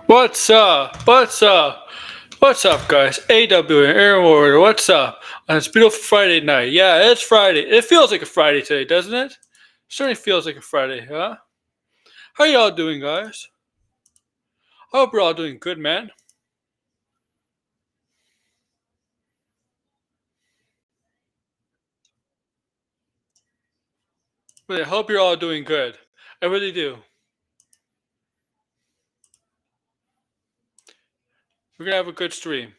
What's up? What's up? What's up, guys? AW and Air Warrior, what's up? On this beautiful Friday night. Yeah, it's Friday. It feels like a Friday today, doesn't it? Certainly feels like a Friday, huh? How y'all doing, guys? I hope you're all doing good, man. But I hope you're all doing good. I really do. We're gonna have a good stream.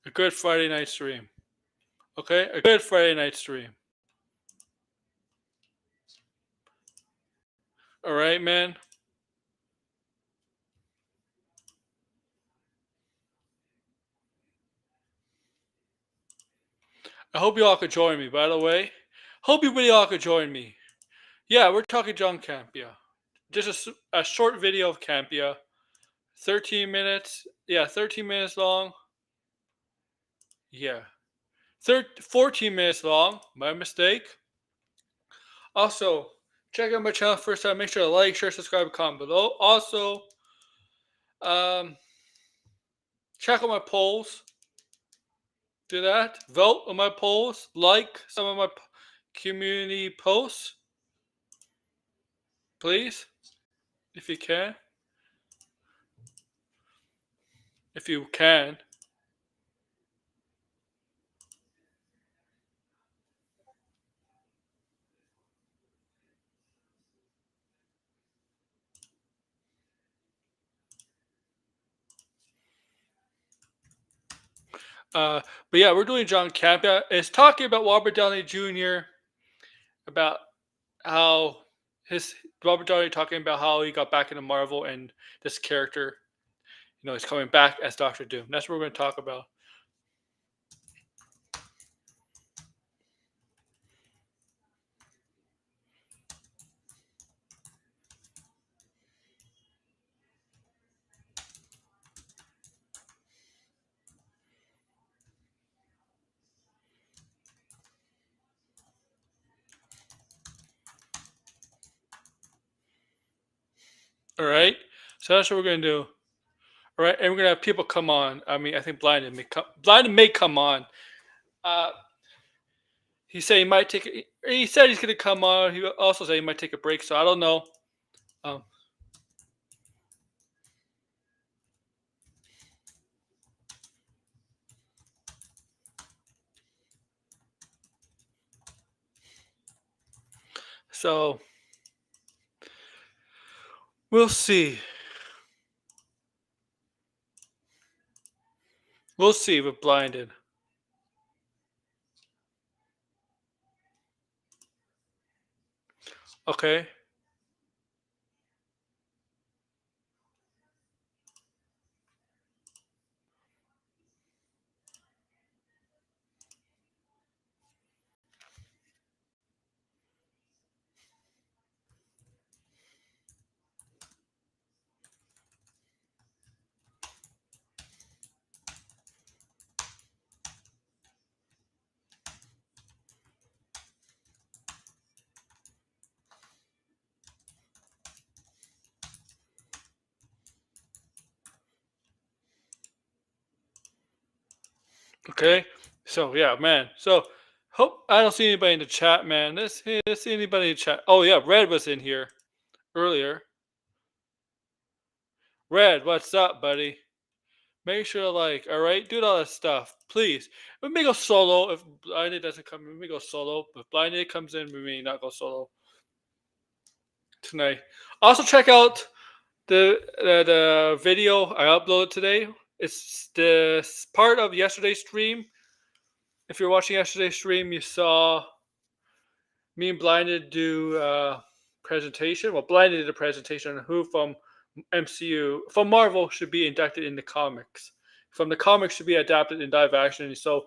A good Friday night stream. Okay? A good Friday night stream. Alright, man? I hope you all could join me, by the way. Hope you really all could join me. Yeah, we're talking John Campea. Just a short video of Campea. 13 minutes. Yeah, 13 minutes long. Yeah. 14 minutes long. My mistake. Also, check out my channel first time. Make sure to like, share, subscribe, comment below. Also, check out my polls. Do that. Vote on my polls. Like some of my community posts. Please. If you can. If you can. But yeah, we're doing John Campea. It's talking about Robert Downey Jr. about how his Robert Downey talking about how he got back into Marvel and this character, he's coming back as Doctor Doom. That's what we're going to talk about. All right, so that's what we're going to do. All right, and we're going to have people come on. I mean, I think Blinded may come on. He said he might take. He said he's going to come on. He also said he might take a break. So I don't know. Um, so we'll see. We'll see with Blinded. Okay. Okay. So yeah, man. So hope I don't see anybody in the chat, man. Let's see anybody in the chat. Oh yeah, Red was in here earlier. Red, what's up, buddy? Make sure to like, all right, do all that stuff, please. We may go solo if Blinded doesn't come. We may go solo. If Blinded comes in, we may not go solo tonight. Also, check out the video I uploaded today. It's the part of yesterday's stream. If you're watching yesterday's stream, you saw me and Blinded do a presentation. Well, Blinded did a presentation on who from MCU, from Marvel, should be inducted in the comics. From the comics should be adapted in live action. So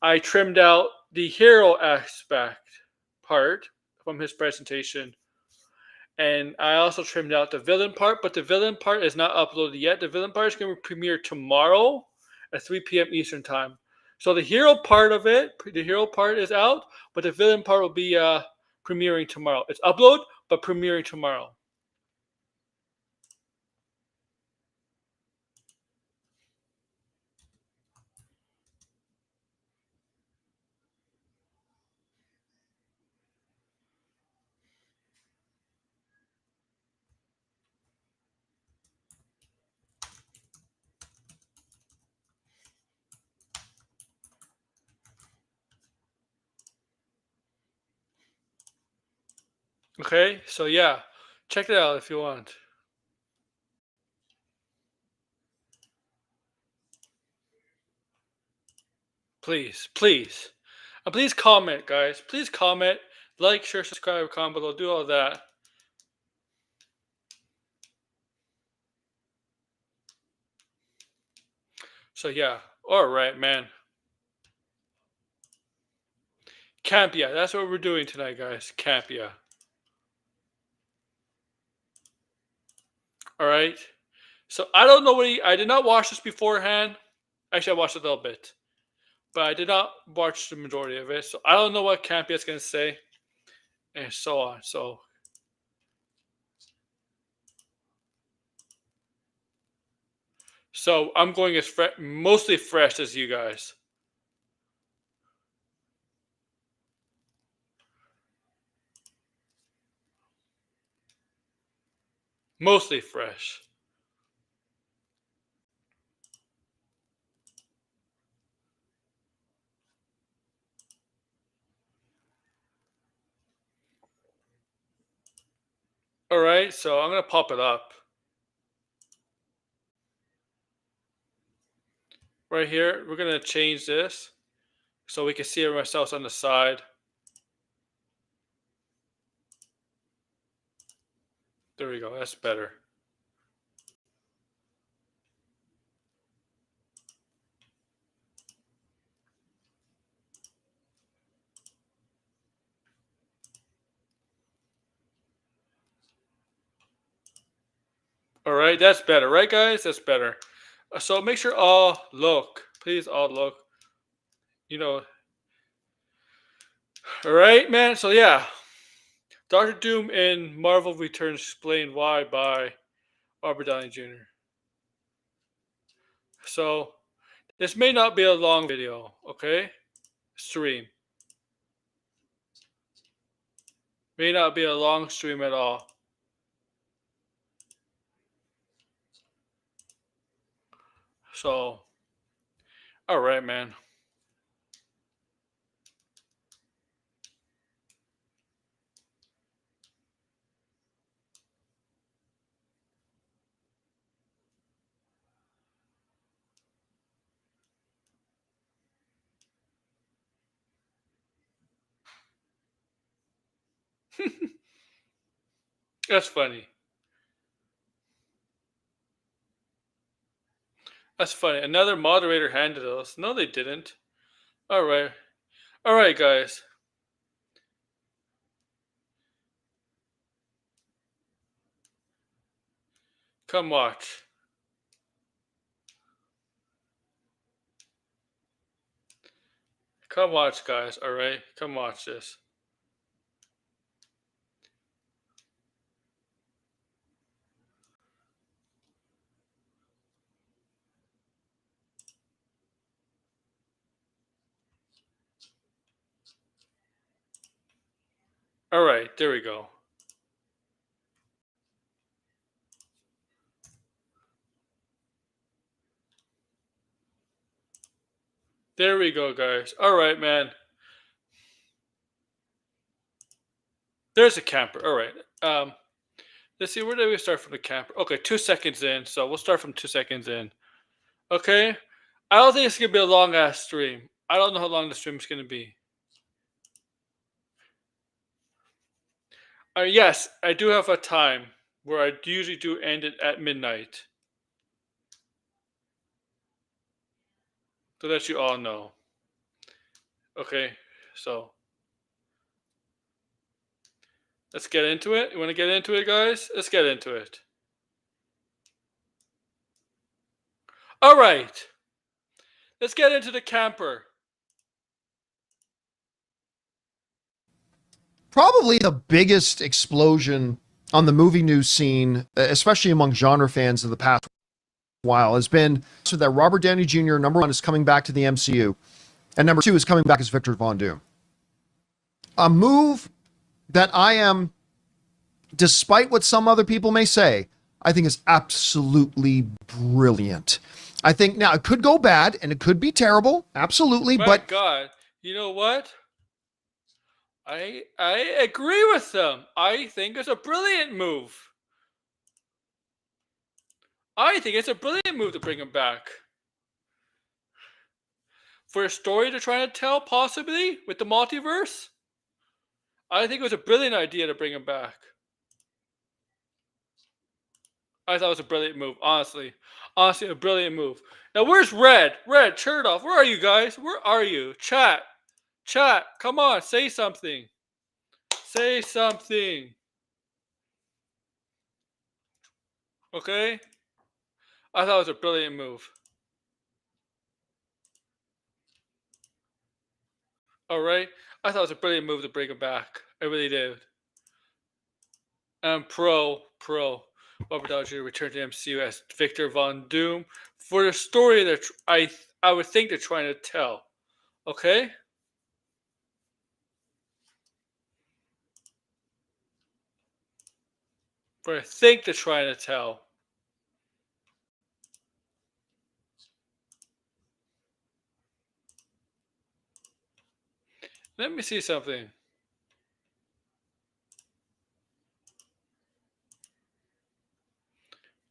I trimmed out the hero aspect part from his presentation And I also trimmed out the villain part, but the villain part is not uploaded yet. The villain part is going to premiere tomorrow at 3 p.m. Eastern time. So the hero part of it, the hero part is out, but the villain part will be premiering tomorrow. It's upload, but premiering tomorrow. Okay, so yeah, check it out if you want. Please, please. And please comment, guys. Please comment, like, share, subscribe, comment below, do all that. So yeah, all right, man. Campea, that's what we're doing tonight, guys. Campea. All right. So I don't know what I did not watch this beforehand. Actually, I watched a little bit, but I did not watch the majority of it. So I don't know what Campea is going to say, and so on. So I'm going as mostly fresh as you guys. Mostly fresh. All right, so I'm gonna pop it up right here. We're gonna change this so we can see ourselves on the side. There we go. That's better. All right, that's better, right, guys? That's better. So make sure all look. Please all look. You know. All right, man. So yeah, Doctor Doom in Marvel Returns explained why by Robert Downey Jr. So this may not be a long video, okay? Stream may not be a long stream at all. So, all right, man. That's funny. That's funny. Another moderator handed us. No, they didn't. All right. All right, guys. Come watch. Come watch, guys. All right. Come watch this. All right. There we go. There we go, guys. All right, man. There's a camper. All right. Let's see. Where did we start from the camper? Okay, 2 seconds in. So we'll start from 2 seconds in. Okay. I don't think it's gonna be a long ass stream. I don't know how long the stream is gonna be. Yes, I do have a time where I usually do end it at midnight. To let you all know. Okay, so Let's get into it. You want to get into it, guys? Let's get into it. All right. Let's get into the camper. Probably the biggest explosion on the movie news scene, especially among genre fans of the past while, has been so that Robert Downey Jr., number one, is coming back to the MCU, and number two is coming back as Victor Von Doom. A move that I am, despite what some other people may say, I think is absolutely brilliant. I think now it could go bad and it could be terrible, absolutely, My but God, you know what? I agree with them. I think it's a brilliant move. I think it's a brilliant move to bring him back. For a story they're trying to tell, possibly, with the multiverse, I think it was a brilliant idea to bring him back. I thought it was a brilliant move, honestly. Honestly, a brilliant move. Now, where's Red? Red, turn it off. Where are you guys? Where are you? Chat. Chat, come on, say something. Say something. Okay? I thought it was a brilliant move. Alright? I thought it was a brilliant move to bring him back. I really did. Pro. Robert Downey Jr. returned to MCU as Victor Von Doom for the story that I would think they're trying to tell. Okay? But I think they're trying to tell. Let me see something.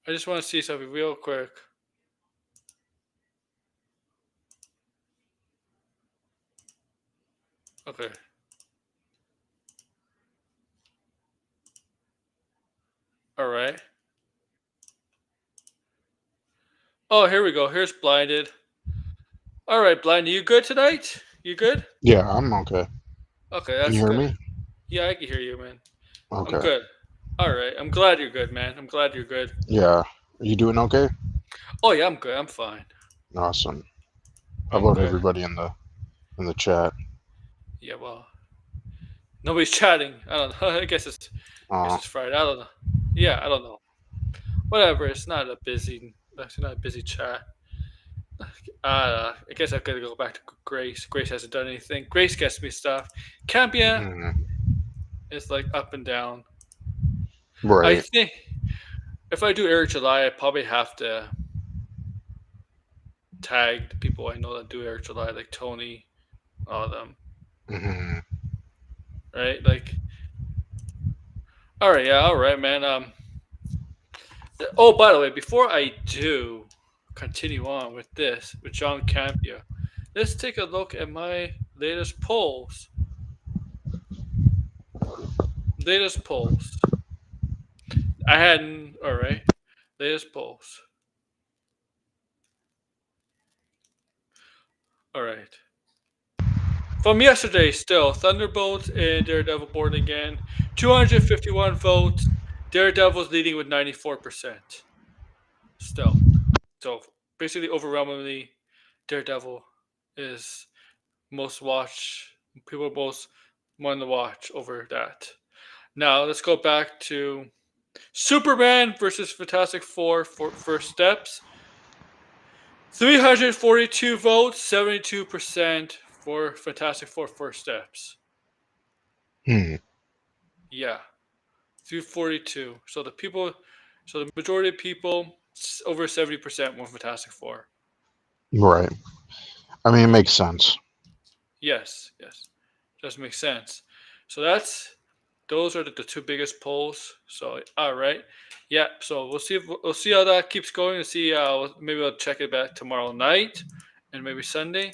I just want to see something real quick. Okay. Alright. Oh, here we go. Here's Blinded. Alright, Blinded, you good tonight? You good? Yeah, I'm okay. Okay, Can that's you hear good. me? Yeah, I can hear you, man. I'm Okay. good. Alright, I'm glad you're good, man. I'm glad you're good. Yeah. Are you doing okay? Oh, yeah, I'm good. I'm fine. Awesome. How I'm about good. everybody in the chat? Yeah, well, nobody's chatting. I don't know. I guess it's Friday. I don't know. Yeah, I don't know. Whatever. It's not a busy. It's not a busy chat. I guess I've got to go back to Grace. Grace hasn't done anything. Grace gets me stuff. Campea is like up and down. I Right. think if I do Air July, I probably have to tag the people I know that do Air July, like Tony, all of them. hmm Right? Like, all right, yeah, all right, man. Oh, by the way, before I do continue on with this with John Campea, let's take a look at my latest polls. Latest polls. I hadn't. All right. Latest polls. All right. From yesterday, still Thunderbolts and Daredevil board again. 251 votes. Daredevil's leading with 94%. Still. So basically, overwhelmingly, Daredevil is most watched. People most want to watch over that. Now let's go back to Superman versus Fantastic Four for First Steps. 342 votes, 72% for Fantastic Four First Steps. Hmm. Yeah, 342. So the majority of people, over 70% want Fantastic Four. Right. I mean, it makes sense. Yes, does make sense. So those are the two biggest polls. So all right, yeah. So we'll see how that keeps going and see. Maybe I'll check it back tomorrow night, and maybe Sunday.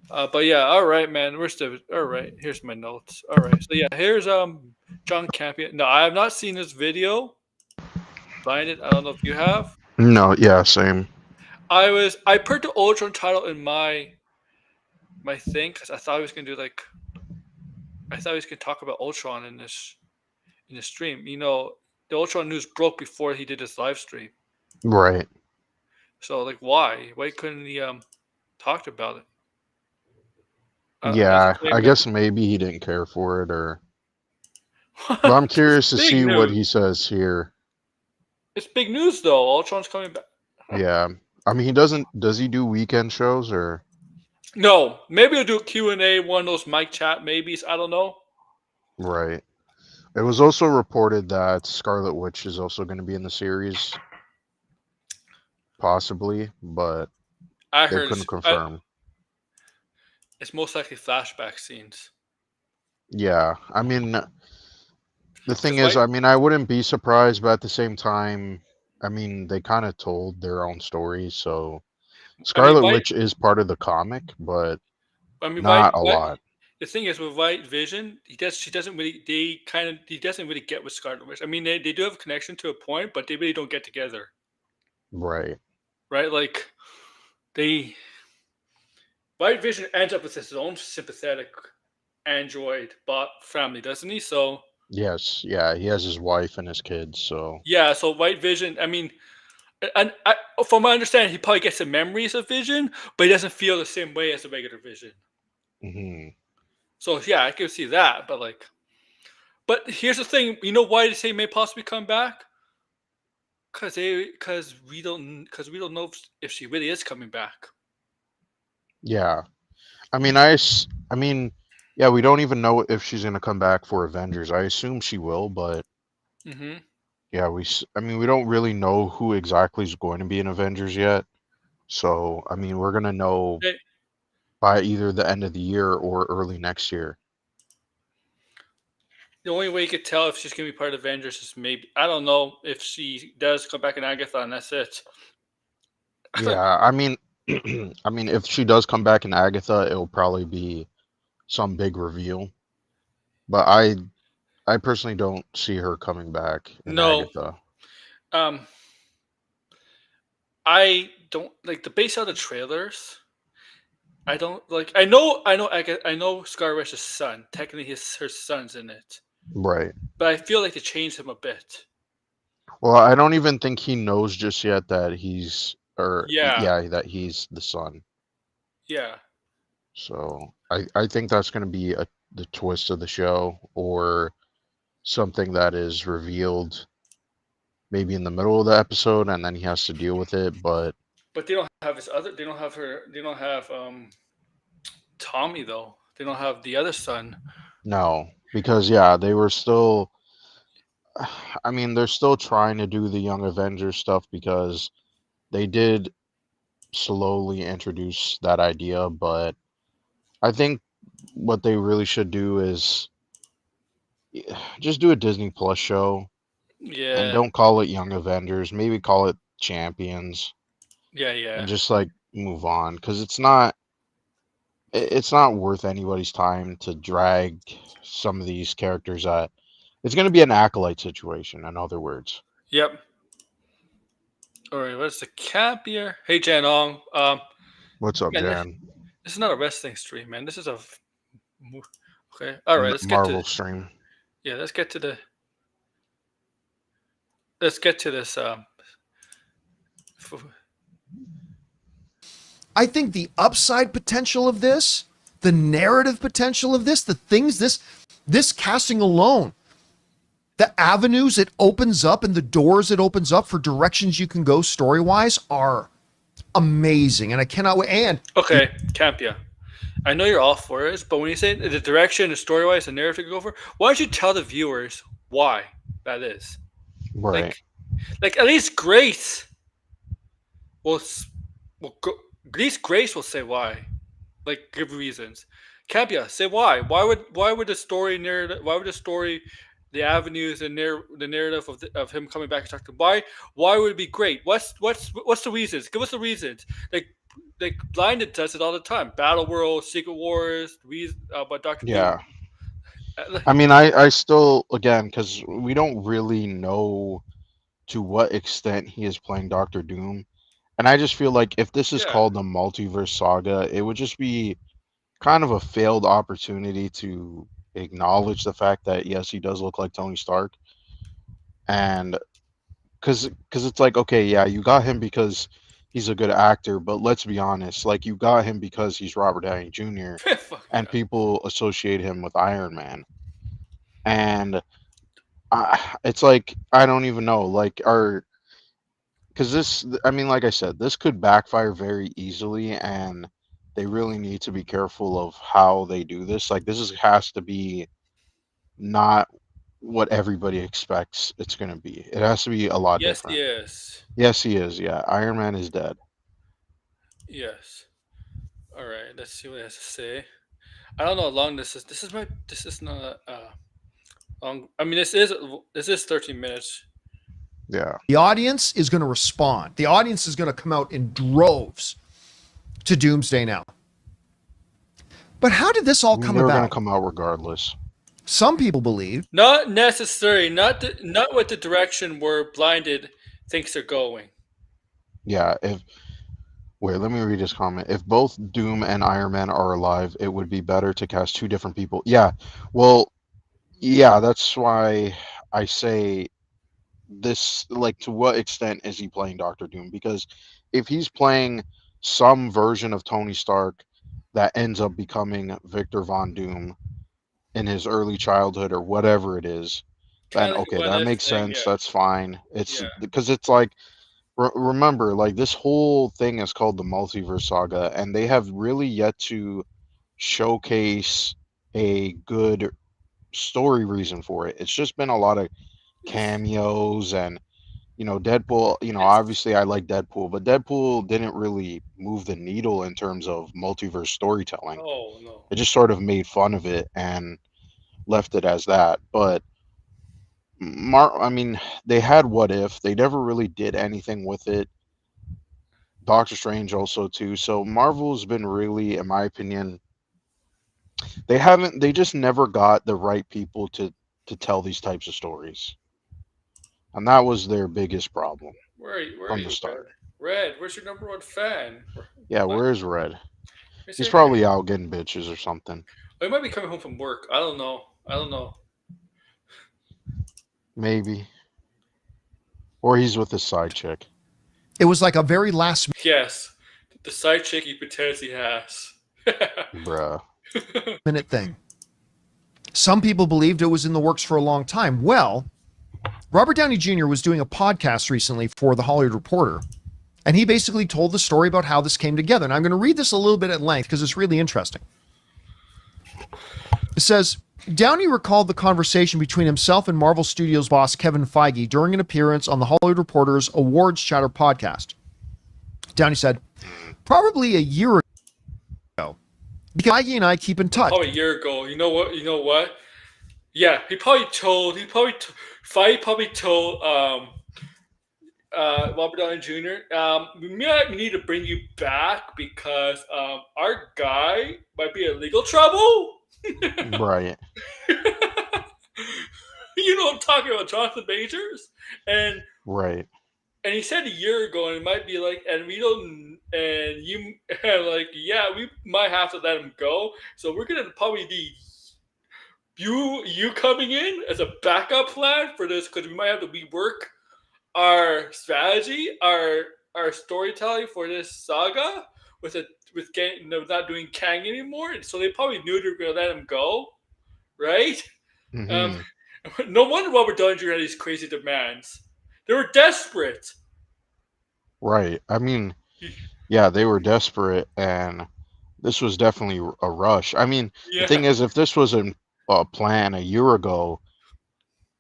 But yeah, all right, man. We're still all right. Here's my notes. All right. So yeah, here's John Campea. No, I have not seen this video. Blinded. I don't know if you have. No, yeah, same. I put the Ultron title in my thing because I thought he was gonna do like I thought he was gonna talk about Ultron in this in the stream. The Ultron news broke before he did his live stream. Right. So like, why? Why couldn't he talked about it? It's Yeah, the I same. guess maybe he didn't care for it, or. But I'm It's curious to big see what news. he says here. It's big news though. Ultron's coming back. Yeah. I mean, he doesn't. Does he do weekend shows or? No, maybe he'll do a Q&A, one of those mic chat maybes. I don't know. Right. It was also reported that Scarlet Witch is also going to be in the series, possibly, but I they heard couldn't confirm. it's most likely flashback scenes. Yeah, I mean, the thing Because is, White, I mean, I wouldn't be surprised, but at the same time, I mean, they kind of told their own story, so I mean, Scarlet Witch is part of the comic, but White, not a lot. the thing is with White Vision, she doesn't really, he doesn't really get with Scarlet Witch. I mean, they do have a connection to a point, but they really don't get together, Right. right? Like they, White Vision ends up with his own sympathetic android bot family, doesn't he? So Yes, yeah, he has his wife and his kids, so yeah, so White Vision, I mean, and from my understanding, he probably gets the memories of Vision, but he doesn't feel the same way as a regular Vision. hmm So yeah, I can see that, but here's the thing: you know why they say may possibly come back? Because we don't know if she really is coming back. yeah. I mean, I mean, yeah, we don't even know if she's gonna come back for Avengers. I assume she will, but Mm-hmm. yeah, I mean, we don't really know who exactly is going to be in Avengers yet. So, I mean, we're gonna know by either the end of the year or early next year. The only way you could tell if she's gonna be part of Avengers is maybe I don't know if she does come back in Agatha, and that's it. Yeah, I mean, I mean, if she does come back in Agatha, it'll probably be some big reveal. But I personally don't see her coming back in No, Agatha. um, I don't like the base out of the trailers. I don't like. I know Scarlet Witch's son. Technically, her son's in it, Right. but I feel like they changed him a bit. Well, I don't even think he knows just yet that Yeah, yeah, that he's the son. yeah, So I think that's going to be the twist of the show, or something that is revealed maybe in the middle of the episode and then he has to deal with it. But but they don't have his other. They don't have her. They don't have Tommy though. They don't have the other son. no, because yeah, they were still. I mean, they're still trying to do the Young Avengers stuff because they did slowly introduce that idea, but I think what they really should do is just do a Disney Plus show and Yeah, don't call it Young Avengers. Maybe call it Champions yeah, and yeah, just like move on because it's not worth anybody's time to drag some of these characters at. It's going to be an acolyte situation, in other words. yep. All right, what's the Campea? Hey Janong. What's up, Man, Jan? this is not a wrestling stream, man. This is okay. All right, Marvel stream. yeah. Let's get to this. I think the upside potential of this, the narrative potential of this, the things this casting alone, the avenues it opens up and the doors it opens up for directions you can go story-wise are amazing. And I cannot wait. And Okay, Campea. I know you're all for it, but when you say the direction, the story wise, the narrative to go for, why don't you tell the viewers why that is? Right. Like, like at least Grace will, at least Grace will say why. Like, give reasons. Campea, say why. Why would the story narrative? Why would the story, the avenues and the narrative of him coming back and talking? Why would it be great? What's the reasons? Give us the reasons. Like Blinded does it all the time. Battle World, Secret Wars, but Doctor Yeah. Doom. I mean, I still, again, because we don't really know to what extent he is playing Doctor Doom. And I just feel like if this is Yeah, called the multiverse saga, it would just be kind of a failed opportunity to acknowledge the fact that yes, he does look like Tony Stark, and because it's like, okay, yeah, you got him because he's a good actor, but let's be honest, like you got him because he's Robert Downey Jr. Fuck and yeah. people associate him with Iron Man, and it's like I don't even know, like, are because this, I mean, like I said, this could backfire very easily, and they really need to be careful of how they do this. Like, this has to be not what everybody expects it's going to be. It has to be a lot Yes, different. yes, Yes, he is. Yeah, Iron Man is dead. yes. All right. Let's see what it has to say. I don't know how long this is. This is not long. I mean, this is 13 minutes. Yeah. The audience is going to respond. The audience is going to come out in droves to Doomsday Now. But how did this all I mean, come they were going to about? come out regardless. Some people believe Not necessary. Not with the direction where Blinded thinks they're going. Yeah. If Wait, let me read his comment. If both Doom and Iron Man are alive, it would be better to cast two different people. Yeah. Well, yeah, that's why I say this, like, to what extent is he playing Doctor Doom? Because if he's playing some version of Tony Stark that ends up becoming Victor Von Doom in his early childhood or whatever it is, Kind then of like a okay, what that if makes thing. sense. Yeah. That's fine. It's Yeah. because it's like, remember, like, this whole thing is called the Multiverse Saga, and they have really yet to showcase a good story reason for it. It's just been a lot of It's, cameos and, Deadpool, it's obviously I like Deadpool, but Deadpool didn't really move the needle in terms of multiverse storytelling. oh no. It just sort of made fun of it and left it as that. But I mean, they had What If. They never really did anything with it. Doctor Strange also too. So Marvel's been really, in my opinion, they just never got the right people to tell these types of stories. And that was their biggest problem Where are from the you, Red? start. Red, where's your number one fan? Yeah, What? where's Red? Is He's it here? probably out getting bitches or something. Oh, he might be coming home from work. I don't know. I don't know. Maybe. Or he's with his side chick. it was like a very last Yes, the side chick he pretends he has. Bruh. minute thing. Some people believed it was in the works for a long time. Well, Robert Downey Jr. was doing a podcast recently for The Hollywood Reporter, and he basically told the story about how this came together. And I'm going to read this a little bit at length because it's really interesting. It says, Downey recalled the conversation between himself and Marvel Studios boss Kevin Feige during an appearance on The Hollywood Reporter's Awards Chatter podcast. Downey said, probably a year ago, because Feige and I keep in touch. Probably a year ago. You know what? You know what? Yeah, Feige probably told Robert Downey Jr. We might need to bring you back because our guy might be in legal trouble. Right. You know what I'm talking about, Jonathan Majors, and Right. he said a year ago, and it might be like, and we don't, and you, and like, yeah, we might have to let him go. So we're gonna probably need you coming in as a backup plan for this because we might have to rework our strategy, our storytelling for this saga with not doing Kang anymore. And so they probably knew they were gonna let him go, right? Um, Hmm. no wonder Robert Downey Jr. had these crazy demands. They were desperate. Right. I mean, yeah, they were desperate, and this was definitely a rush. I mean, the Yeah, thing is, if this was a plan a year ago,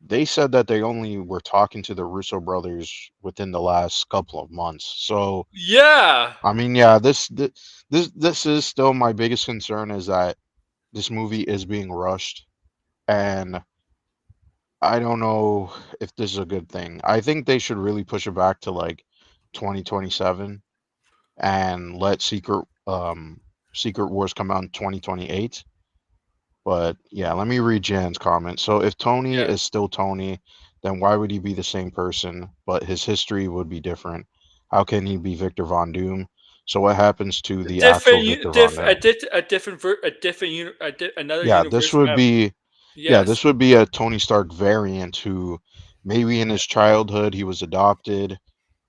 they said that they only were talking to the Russo brothers within the last couple of months. So, yeah. I mean, yeah, this is still my biggest concern, is that this movie is being rushed, and I don't know if this is a good thing. I think they should really push it back to like 2027 and let Secret Wars come out in 2028. But yeah, let me read Jan's comment. So if Tony Yeah. is still Tony, then why would he be the same person, but his history would be different? How can he be Victor Von Doom? So what happens to the actual Victor Von Doom? A different, another Yeah, this universe would member. be Yeah, Yes. this would be a Tony Stark variant who maybe in his childhood he was adopted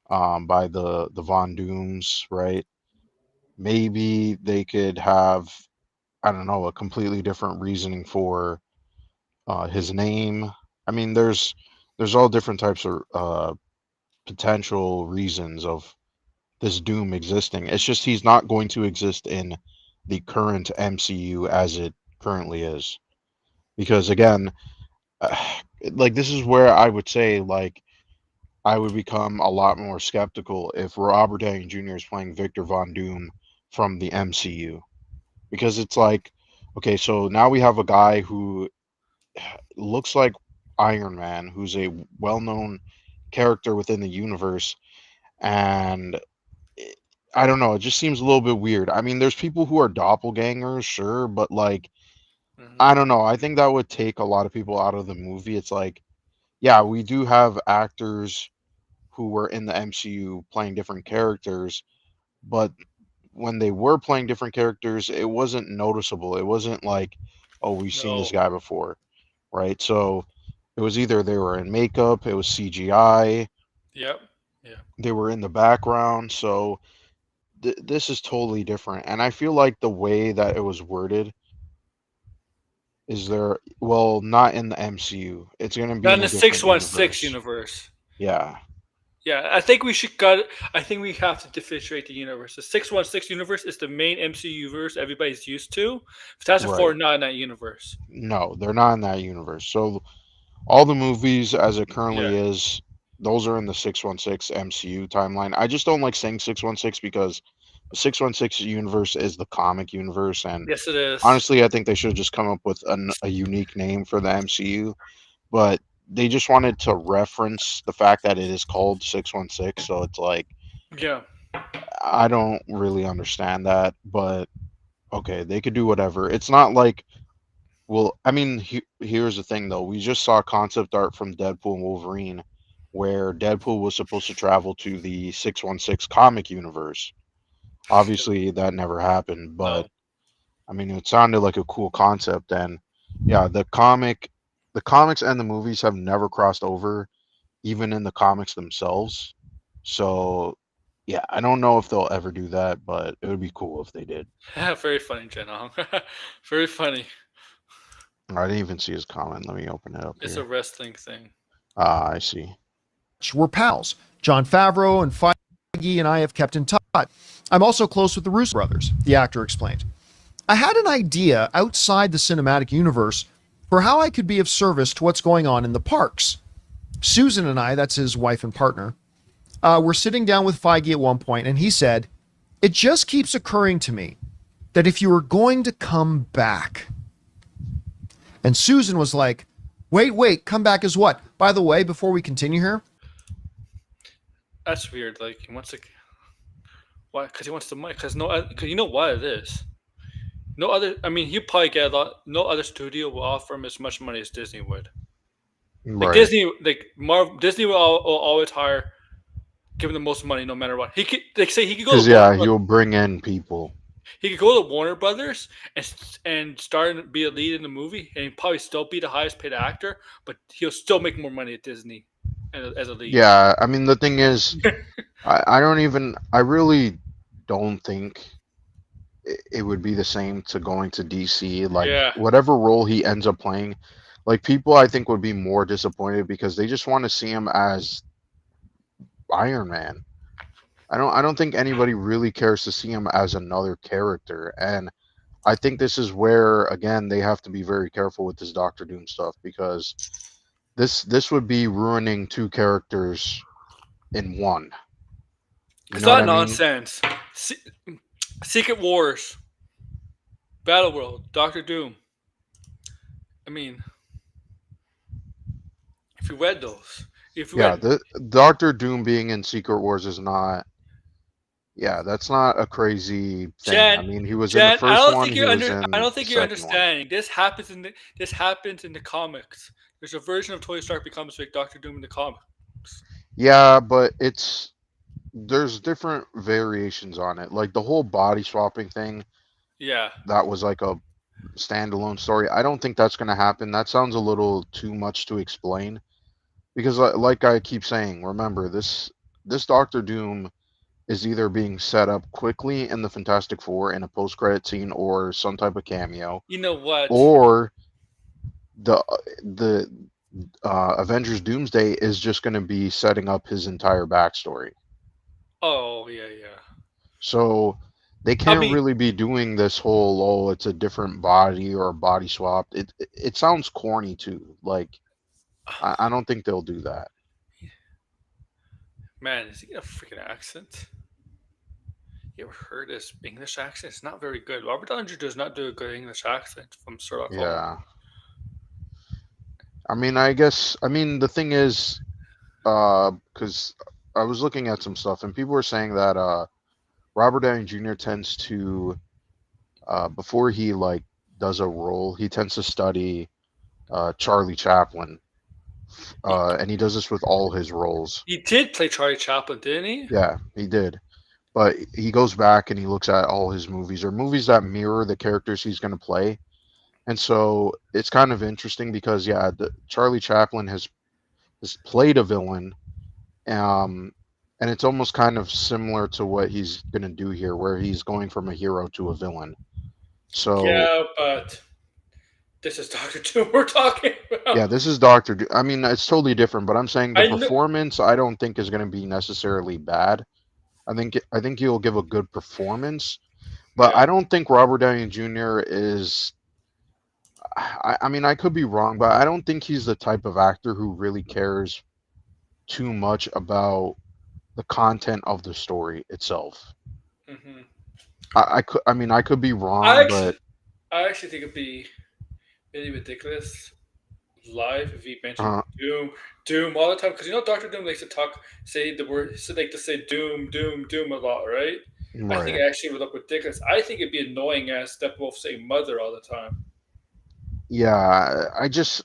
by the Von Dooms, right? Maybe they could have, I don't know, a completely different reasoning for his name. I mean, there's all different types of potential reasons of this Doom existing. It's just he's not going to exist in the current MCU as it currently is. Because again, like this is where I would say like I would become a lot more skeptical if Robert Downey Jr. is playing Victor Von Doom from the MCU. Because it's like, okay, so now we have a guy who looks like Iron Man, who's a well-known character within the universe, and I don't know, it just seems a little bit weird. I mean, there's people who are doppelgangers, sure, but like Hmm. I don't know. I think that would take a lot of people out of the movie. It's like, yeah, we do have actors who were in the MCU playing different characters, but when they were playing different characters, it wasn't noticeable. It wasn't like, oh, we've seen this No. guy before, right? So it was either they were in makeup, it was CGI, Yep. Yeah. they were in the background. So this is totally different. And I feel like the way that it was worded is there, well, not in the MCU. It's going to be Not in in the a different 616 universe. universe. Yeah. Yeah, I think we should got. I think we have to differentiate the universe. The 616 universe is the main MCU universe everybody's used to. Fantastic Four Right. are not in that universe. No, they're not in that universe. So all the movies as it Yeah. currently is, those are in the 616 MCU timeline. I just don't like saying 616 because the 616 universe is the comic universe, and Yes, it is. honestly, I think they should have just come up with a unique name for the MCU. But they just wanted to reference the fact that it is called 616, so it's like Yeah. I don't really understand that, but okay, they could do whatever. It's not like, well, I mean, here's the thing though. We just saw concept art from Deadpool and Wolverine where Deadpool was supposed to travel to the 616 comic universe. Obviously, that never happened, but No. I mean, it sounded like a cool concept. And yeah, the comics and the movies have never crossed over, even in the comics themselves. So yeah, I don't know if they'll ever do that, but it would be cool if they did. Very funny, Jenong. Very funny. I didn't even see his comment. Let me open it up It's a here. wrestling thing. Ah, I see. We're pals. John Favreau and Feige and I have kept in touch. I'm also close with the Russo brothers, the actor explained. I had an idea outside the cinematic universe for how I could be of service to what's going on in the parks. Susan and I, that's his wife and partner, were sitting down with Feige at one point, and he said, "It just keeps occurring to me that if you were going to come back." And Susan was like, wait, come back as what? By the way, before we continue here, That's weird. Like he wants to. Why? Because he wants the money. Because no. Because you know what it is. No other. I mean, he probably get a lot. No other studio will offer him as much money as Disney would. Like Right. Disney, like Marvel, Disney will always hire, give him the most money no matter what. He could, like, say he could go Because to Warner yeah, Brothers. he'll bring in people. He could go to Warner Brothers and start and be a lead in the movie, and he'd probably still be the highest paid actor, but he'll still make more money at Disney as a lead. Yeah, I mean the thing is, I don't even I really don't think it would be the same to going to DC. Like Yeah, whatever role he ends up playing, like people I think would be more disappointed because they just want to see him as Iron Man. I don't think anybody really cares to see him as another character. And I think this is where again they have to be very careful with this Doctor Doom stuff because this would be ruining two characters in one. You it's know what not I mean? nonsense. Secret Wars, Battle World, Doctor Doom. I mean, if you read those, if you Yeah, read the Doctor Doom being in Secret Wars is not. Yeah, that's not a crazy thing. I Jen, mean, he was in the Jen, I first don't one. think He you're was under. I in don't the think you're second one. understanding. This happens in the comics. There's a version of Tony Stark becomes like Doctor Doom in the comics. Yeah, but there's different variations on it. Like the whole body swapping thing. Yeah, That was like a standalone story. I don't think that's going to happen. That sounds a little too much to explain because, like I keep saying, remember this Doctor Doom is either being set up quickly in the Fantastic Four in a post-credit scene or some type of cameo, You know what? or the Avengers Doomsday is just going to be setting up his entire backstory. Oh yeah, yeah. So they I can't mean, really be doing this whole it's a different body or a body swap. It sounds corny too. Like I don't think they'll do that. man, is he got a freaking accent? You ever heard his English accent? It's not very good. Robert Downey does not do a good English accent from Sherlock Holmes. Yeah. I mean, the thing is, because I was looking at some stuff and people were saying that Robert Downey Jr. tends to before he like does a role, he tends to study Charlie Chaplin, He, and he does this with all his roles. he did play Charlie Chaplin, didn't he? Yeah, he did. But he goes back and he looks at all his movies or movies that mirror the characters he's going to play. And so it's kind of interesting because yeah, Charlie Chaplin has played a villain, um, and it's almost kind of similar to what he's going to do here, where he's going from a hero to a villain. So Yeah, but this is Doctor Doom we're talking about. yeah, this is I mean, it's totally different, but I'm saying the I know. performance I don't think is going to be necessarily bad. I think he'll give a good performance, but Yeah. I don't think Robert Downey Jr. is. I mean, I could be wrong, but I don't think he's the type of actor who really cares too much about the content of the story itself. hmm I mean, I could be I wrong, but actually, I actually think it'd be really ridiculous live if he mentioned uh, Doom all the time because you know Doctor Doom likes to say the word, so like to say Doom, Doom, Doom a lot, right? I think right. it actually would look ridiculous. I think it'd be annoying as Steppenwolf saying mother all the time. Yeah, I just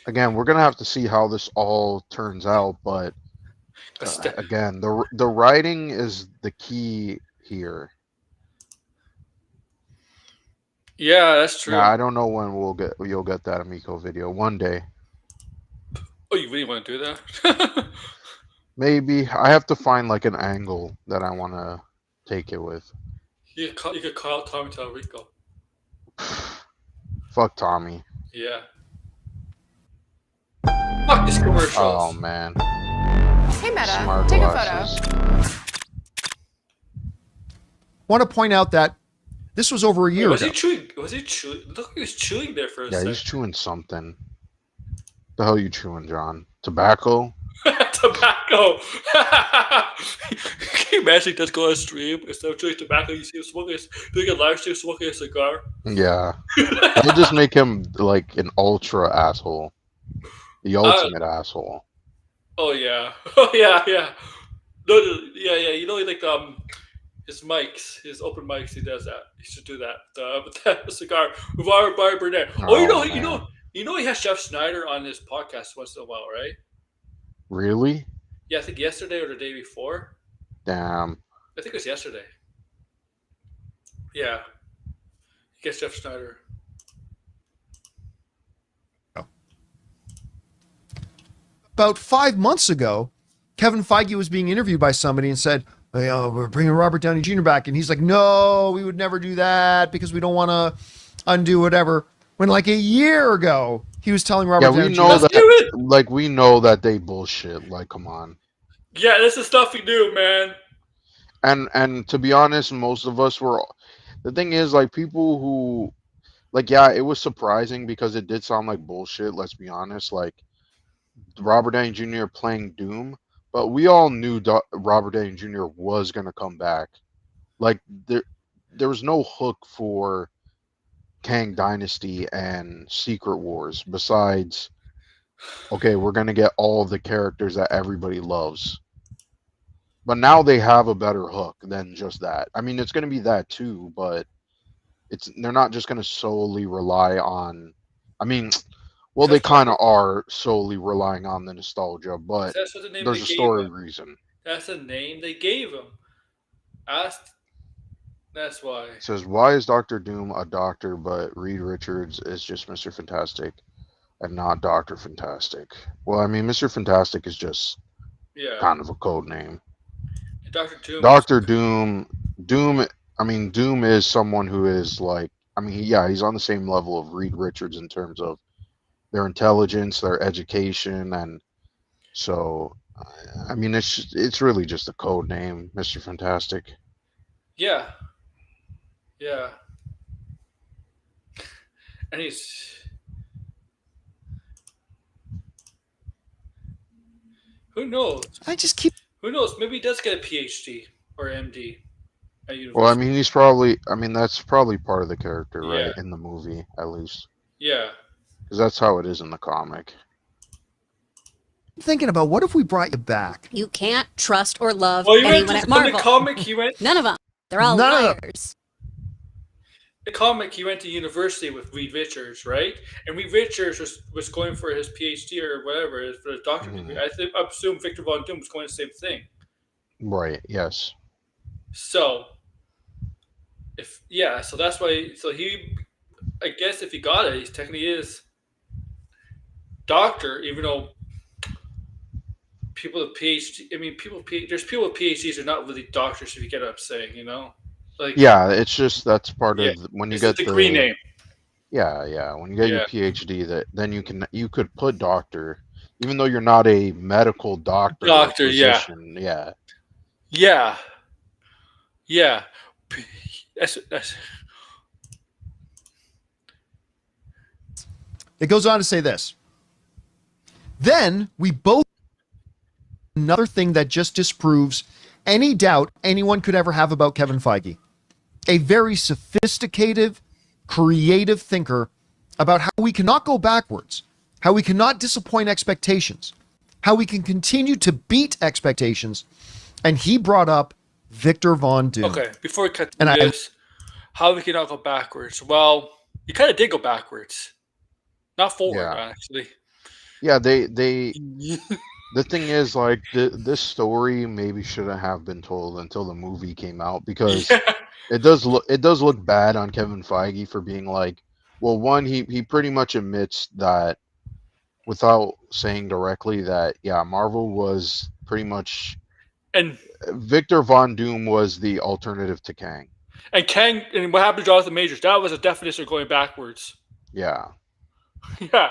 again, we're gonna have to see how this all turns out, but 'Cause again, the writing is the key here. yeah, that's Yeah, true. I don't know when you'll get that Amico video. One day, Oh, you really want to do that? maybe. I have to find like an angle that I want to take it with. You could call Tommy Tallarico. Fuck Tommy. Yeah. Fuck these Oh commercials. man, Hey Meta, smart take a glasses. photo. Want to point out that this was over a Wait, year was ago. he chewing? Was he chewing? Look, like he was chewing there for a Yeah, second. he's chewing something. The hell you chewing, John? Tobacco? Tobacco. Can you imagine he does go on stream instead of chewing tobacco? You see him smoking, doing a live stream smoking a cigar. Yeah, it'll just make him like an ultra asshole, the Uh, ultimate asshole. oh yeah, oh yeah, yeah. No, no, yeah, yeah. You know, like his mics, his open mics. He does that. He should do that. With that cigar with our Barry Burnett. Oh, Oh man, you know, he has Jeff Snyder on his podcast once in a while, right? really? Yeah, I think yesterday or the day before. Damn. I think it was yesterday. Yeah, he gets Jeff Snyder. About 5 months ago, Kevin Feige was being interviewed by somebody and said, "Hey, we're bringing Robert Downey Jr. back." And he's like, "No, we would never do that because we don't want to undo whatever." When like a year ago, he was telling Yeah, Robert we Downey Jr. know Let's that. do it. Like we know that they bullshit. Like, come on. Yeah, this is stuff we do, man. And to be honest, most of us were. The thing is, like people who, like, yeah, it was surprising because it did sound like bullshit. Let's be honest. Like Robert Downey Jr. playing Doom, but we all knew Robert Downey Jr. was gonna come back. Like there was no hook for Kang Dynasty and Secret Wars besides, okay, we're gonna get all of the characters that everybody loves. But now they have a better hook than just that. I mean, it's gonna be that too, but they're not just gonna solely rely on. I mean, well, they That's why. kind of are solely relying on the nostalgia, but That's what the name they there's a gave story him. reason. That's the name they gave him. Asked That's why. It says, why is Doctor Doom a doctor, but Reed Richards is just Mr. Fantastic and not Doctor Fantastic? Well, I mean, Mr. Fantastic is just Yeah. kind of a code name. And Doctor Doom. Doctor Doom. I mean, Doom is someone who is like, I mean, he's on the same level of Reed Richards in terms of their intelligence, their education, and so, I mean, it's really just a code name, Mr. Fantastic. Yeah. Yeah. And he's. Who knows? I just keep. Who knows? Maybe he does get a PhD or MD at university. Well, I mean, he's probably, I mean, that's probably part of the character, Yeah. right? In the movie, at least. Yeah. Because that's how it is in the comic. Thinking about what if we brought you back? You can't trust or love Well, you went anyone to, at in Marvel. the comic. He went. None of them. They're all None of them. liars. The comic. He went to university with Reed Richards, right? And Reed Richards was going for his PhD or whatever for his doctorate degree. I assume Victor Von Doom was going the same thing. Right. Yes. So, so that's why. So he, I guess, if he got it, he technically is doctor, even though people with PhD. I mean, there's people with PhDs who are not really doctors. If you get what I'm saying, like Yeah, it's just that's part Yeah, of when you it's get a degree name. Yeah. When you get your Yeah. PhD, that then you could put doctor, even though you're not a medical doctor. or Doctor, yeah. physician, yeah. Yeah. That's It goes on to say this. Then we both another thing that just disproves any doubt anyone could ever have about Kevin Feige. A very sophisticated, creative thinker about how we cannot go backwards, how we cannot disappoint expectations, how we can continue to beat expectations. And he brought up Victor Von Doom. okay. Before we cut And this, how we cannot go backwards? Well, you kind of did go backwards, not forward, Yeah. actually. Yeah, the thing is, like, this story maybe shouldn't have been told until the movie came out, because Yeah. it does look bad on Kevin Feige for being like, well, one, he pretty much admits that without saying directly that, yeah, Marvel was pretty much, And Victor Von Doom was the alternative to Kang. Kang, and what happened to Jonathan Majors? That was a definition of going backwards. Yeah. Yeah.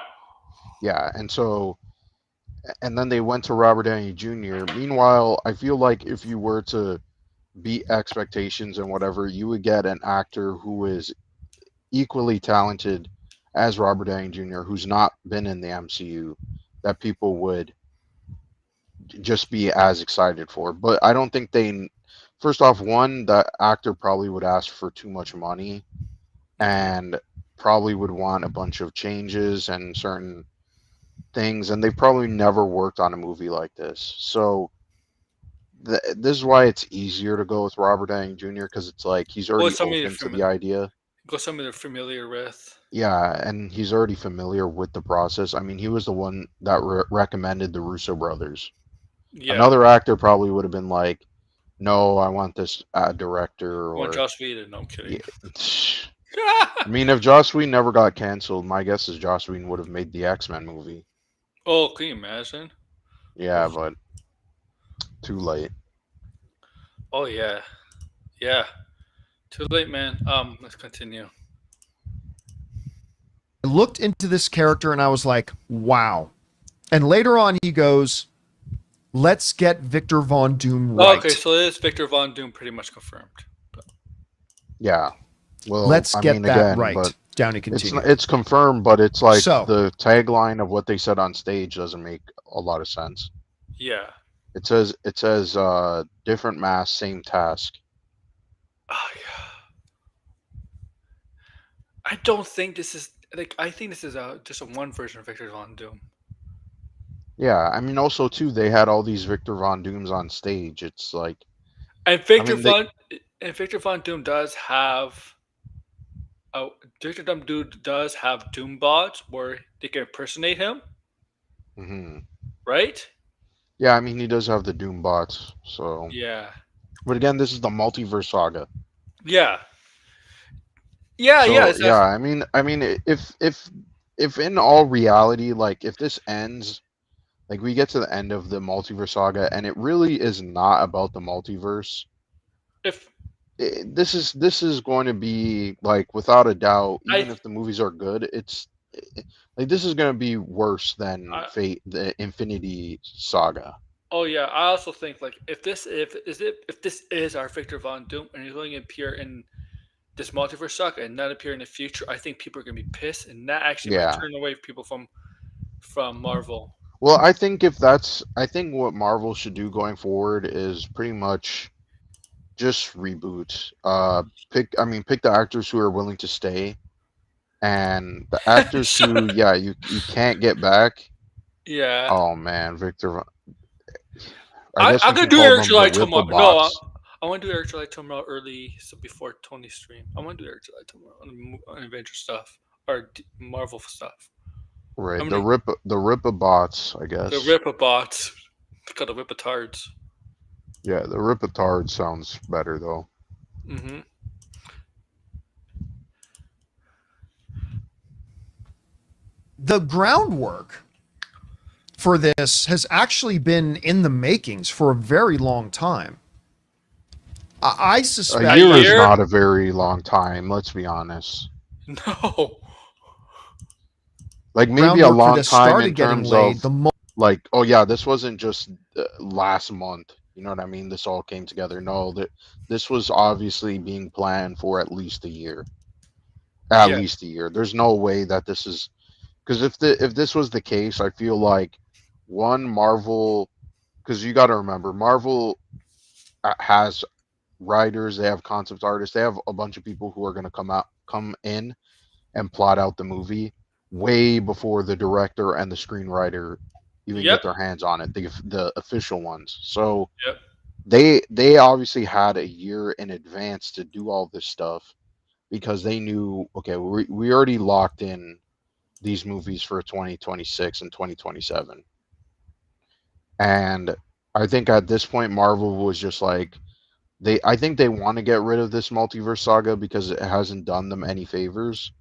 Yeah, and then they went to Robert Downey Jr. Meanwhile, I feel like if you were to beat expectations and whatever, you would get an actor who is equally talented as Robert Downey Jr., who's not been in the MCU, that people would just be as excited for. But I don't think first off, one, the actor probably would ask for too much money and probably would want a bunch of changes and certain things, and they probably never worked on a movie like this. So this is why it's easier to go with Robert Downey Jr., because it's like he's already somebody open to from- the idea. Go something they're familiar with. Yeah, and he's already familiar with the process. I mean, he was the one that recommended the Russo brothers. Yeah. Another actor probably would have been like, no, I want this director, One or Joss Whedon. No, I'm kidding. I mean, if Joss Whedon never got canceled, my guess is Joss Whedon would have made the X-Men movie. Oh, can you imagine? Yeah, but too late. Oh yeah. Too late, man. Let's continue. I looked into this character and I was like, wow. And later on he goes, let's get Victor Von Doom right. Okay, so it is Victor Von Doom pretty much confirmed. Yeah. Well, Let's I get mean, that again, right. but Downey it's continue. it's confirmed, but it's like So- the tagline of what they said on stage doesn't make a lot of sense. Yeah. It says different mask, same task. Oh yeah. I don't think this is like. I think this is just a one version of Victor Von Doom. Yeah, I mean, also too, they had all these Victor Von Dooms on stage. It's like, And Victor mean, Victor Von Doom does have. Victor Von Doom does have Doom bots where they can impersonate him, mhm. right? Yeah, I mean, he does have the Doom bots. So, Yeah. but again, this is the multiverse saga. Yeah. Yeah, So it's yeah, I mean, if in all reality, like if this ends, like we get to the end of the multiverse saga, and it really is not about the multiverse. if This is going to be like without a doubt, I even if the movies are good, like this is going to be worse than I Fate, the Infinity Saga. oh yeah, I also think like if this is our Victor Von Doom and he's going to appear in this multiverse saga and not appear in the future, I think people are gonna be pissed, and that actually might Yeah. turn away people from Marvel. Well, I think what Marvel should do going forward is pretty much just reboot. Pick the actors who are willing to stay, and the actors who, yeah, you can't get back. Yeah, Oh man, I guess I'm we gonna could do call Eric them the July tomorrow. No, Ripabots. I want to do Eric July tomorrow early, so before Tony stream. I want to do Eric July tomorrow on Avenger stuff or Marvel stuff. Right, I'm gonna the Ripabots, I the guess. Ripabots, called the Ripatards. Yeah, the Ripatard sounds better though. Mm-hmm. The groundwork for this has actually been in the makings for a very long time. I A suspect year is year? not a very long time, let's be honest. No. Like maybe a groundwork for long this time in started getting terms laid of the like, oh yeah, this wasn't just last month. You know what I mean? This all came together. No, this was obviously being planned for at least a year. At Yeah. least a year. There's no way that this is because if this was the case, I feel like one Marvel, because you got to remember Marvel has writers, they have concept artists, they have a bunch of people who are going to come in and plot out the movie way before the director and the screenwriter even get Yep. their hands on it, the official ones. So Yep. they obviously had a year in advance to do all this stuff because they knew, okay, we already locked in these movies for 2026 and 2027. And I think at this point Marvel was just like, I think they want to get rid of this multiverse saga because it hasn't done them any favors.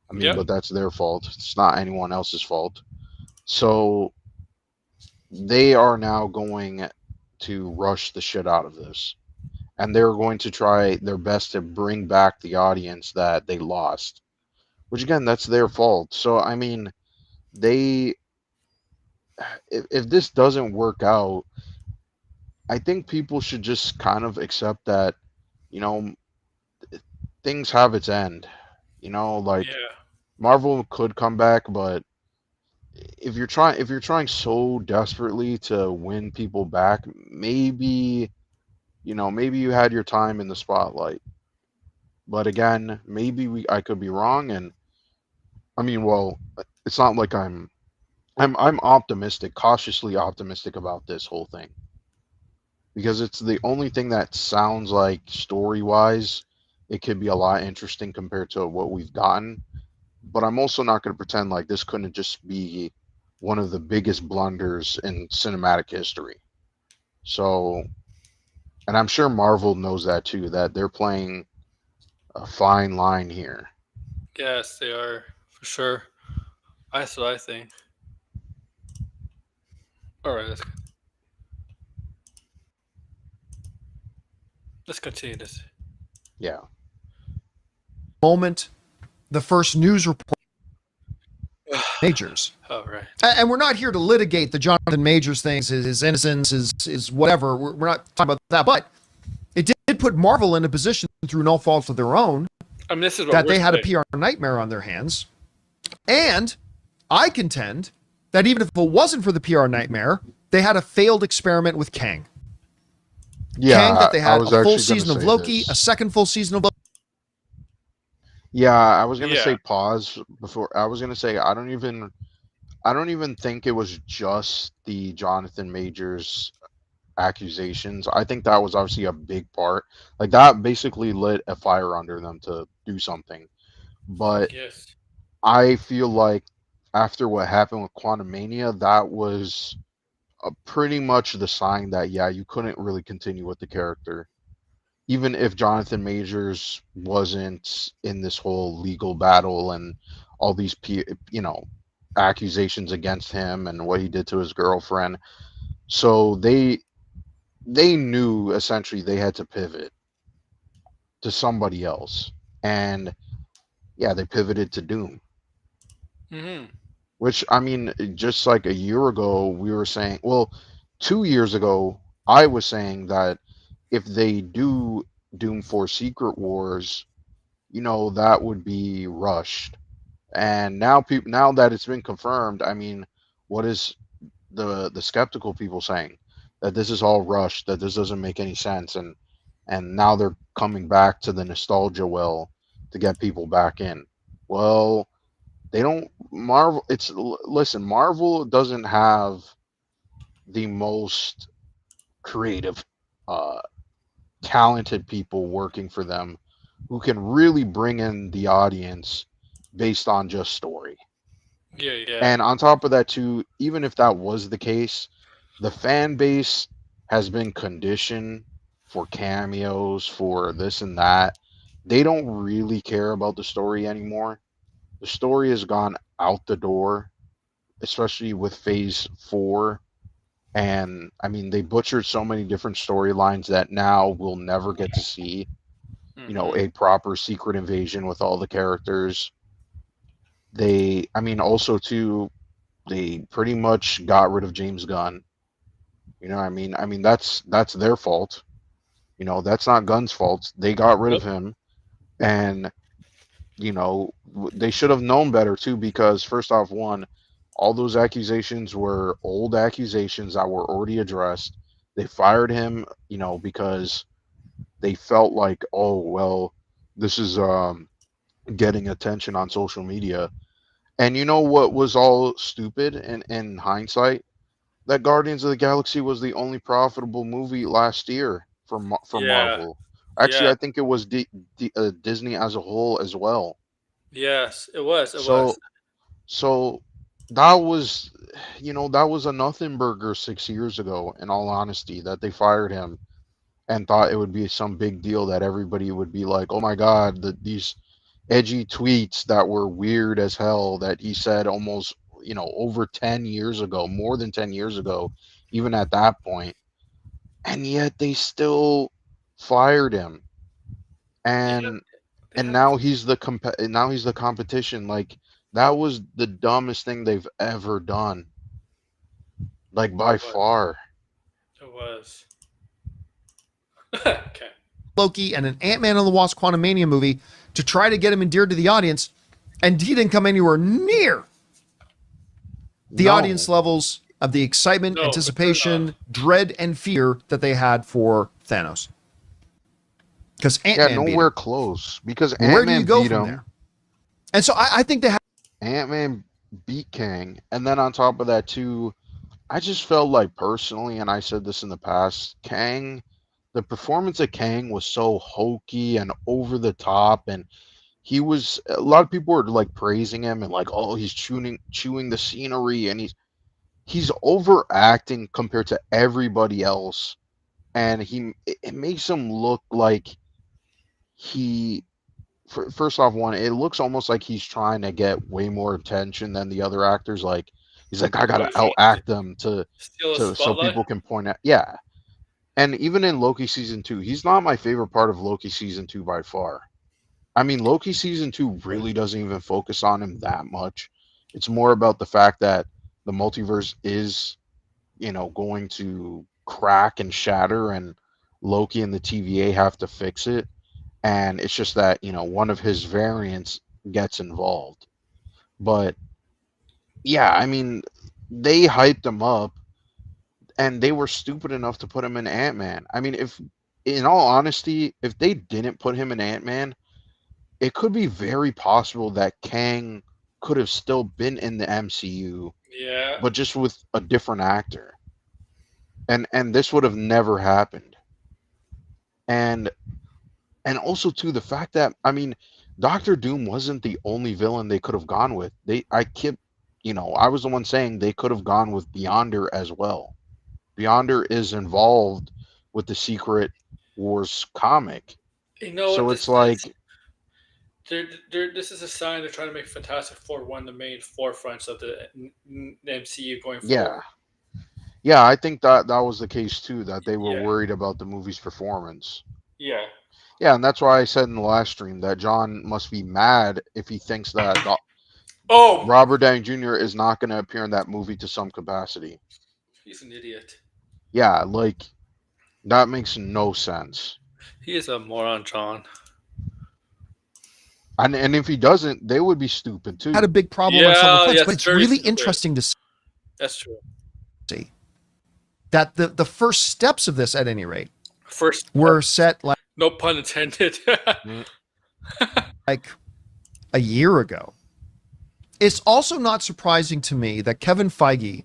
I mean, Yep. but that's their fault. It's not anyone else's fault. So they are now going to rush the shit out of this. And they're going to try their best to bring back the audience that they lost. Which again, that's their fault. So I mean, they if this doesn't work out, I think people should just kind of accept that, you know, things have its end. You know, like Yeah. Marvel could come back, but if you're trying so desperately to win people back, maybe maybe you had your time in the spotlight. But again, maybe I could be wrong, and I mean, well, it's not like I'm optimistic, cautiously optimistic about this whole thing because it's the only thing that sounds like story-wise it could be a lot interesting compared to what we've gotten. But I'm also not going to pretend like this couldn't just be one of the biggest blunders in cinematic history. So, and I'm sure Marvel knows that too, that they're playing a fine line here. Yes, they are for sure. That's what I think. All right, let's continue this. Yeah. moment the first news report Majors. All right. And we're not here to litigate the Jonathan Majors things, his innocence, his whatever. We're not talking about that. But it did put Marvel in a position through no fault of their own I mean, this is what that we're they had a saying. PR nightmare on their hands. And I contend that even if it wasn't for the PR nightmare, they had a failed experiment with Kang. Yeah, Kang, that they I had was a actually full gonna season of say Loki, this. a second full season of Loki. Yeah, I was gonna Yeah. say pause before. I was gonna say I don't even think it was just the Jonathan Majors accusations. I think that was obviously a big part. Like that basically lit a fire under them to do something. But Yes. I feel like after what happened with Quantum Mania, that was pretty much the sign that yeah, you couldn't really continue with the character. even if Jonathan Majors wasn't in this whole legal battle and all these accusations against him and what he did to his girlfriend. So they knew essentially they had to pivot to somebody else. And yeah, they pivoted to Doom. Hmm. Which, I mean, just like a year ago, we were saying, well, 2 years ago, I was saying that if they do Doom for Secret Wars, that would be rushed. And now that it's been confirmed, I mean, what is the skeptical people saying? That this is all rushed, that this doesn't make any sense, and now they're coming back to the nostalgia well to get people back in. Well, they don't Marvel. Listen, Marvel doesn't have the most creative, uh, talented people working for them who can really bring in the audience based on just story. Yeah, yeah. And on top of that, too, even if that was the case, the fan base has been conditioned for cameos, for this and that. They don't really care about the story anymore. The story has gone out the door, especially with phase four. And I mean, they butchered so many different storylines that now we'll never get to see, Hmm. a proper secret invasion with all the characters. I mean, also too, they pretty much got rid of James Gunn. I mean, that's their fault. That's not Gunn's fault. They got rid of Yep. him, and they should have known better too. Because first off, one, all those accusations were old accusations that were already addressed. They fired him, because they felt like, oh well, this is getting attention on social media. And you know what was all stupid in hindsight? That Guardians of the Galaxy was the only profitable movie last year for Yeah. Marvel. Actually, Yeah. I think it was Disney as a whole as well. Yes, it was. It was. So so that was that was a nothing burger 6 years ago. In all honesty, that they fired him and thought it would be some big deal that everybody would be like, oh my god, these edgy tweets that were weird as hell that he said almost over 10 years ago, more than 10 years ago, even at that point. And yet they still fired him. Yeah. and They and have. now he's the competition. Like, that was the dumbest thing they've ever done, like, It by was. far. It was. Okay. Loki and an Ant-Man and the Wasp Quantumania movie to try to get him endeared to the audience, and he didn't come anywhere near the No. audience levels of the excitement, No, for sure not. anticipation, dread, and fear that they had for Thanos. Because Yeah, Ant-Man beat nowhere him. close, because Where do you Ant-Man go beat from him. there? And so I think they have. Ant-Man beat Kang, and then on top of that too, I just felt like, personally, and I said this in the past, the performance of Kang was so hokey and over the top, and a lot of people were like praising him and like, oh, he's chewing the scenery, and he's overacting compared to everybody else, and it makes him look like he first off, one, it looks almost like he's trying to get way more attention than the other actors. Like, he's like, I Oh, gotta he's trying to outact them steal a so spotlight. people can point out. Yeah, and even in Loki season two, he's not my favorite part of Loki season two by far. I mean, Loki season two really doesn't even focus on him that much. It's more about the fact that the multiverse is, going to crack and shatter, and Loki and the TVA have to fix it. And it's just that, one of his variants gets involved. But yeah, I mean, they hyped him up, and they were stupid enough to put him in Ant-Man. I mean, if in all honesty, if they didn't put him in Ant-Man, it could be very possible that Kang could have still been in the MCU, Yeah. but just with a different actor. And this would have never happened. And also too, the fact that, I mean, Doctor Doom wasn't the only villain they could have gone with. I was the one saying they could have gone with Beyonder as well. Beyonder is involved with the secret Wars comic. You know So what? it's like, This is a sign they're trying to make Fantastic Four one of the main forefronts of the MCU going yeah, forward. yeah, I think that was the case too, that they were Yeah, worried about the movie's performance. yeah. Yeah, and that's why I said in the last stream that John must be mad if he thinks that Oh, Robert Downey Jr. is not going to appear in that movie to some capacity. he's an idiot. Yeah, like that makes no sense. He is a moron, John. And if he doesn't, they would be stupid too. Had a big problem on some Yeah, of the fronts, yes, but it's very really stupid. interesting to That's true. see that the first steps of this, at any rate, First, were set no pun intended. like a year ago. It's also not surprising to me that Kevin Feige,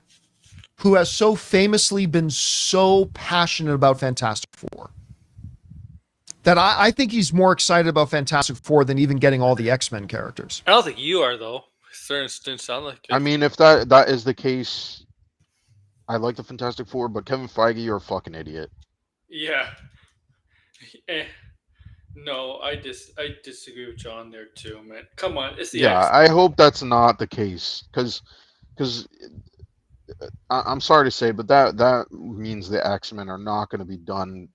who has so famously been so passionate about Fantastic Four, that I think he's more excited about Fantastic Four than even getting all the X-Men characters. I don't think you are though. Certain didn't sound like it. I mean, if that is the case, I like the Fantastic Four, but Kevin Feige, you're a fucking idiot. Yeah. No, I disagree with John there too, man. Come on, it's the Yeah, X. I hope that's not the case, because I'm sorry to say, but that means the X-Men are not going to be done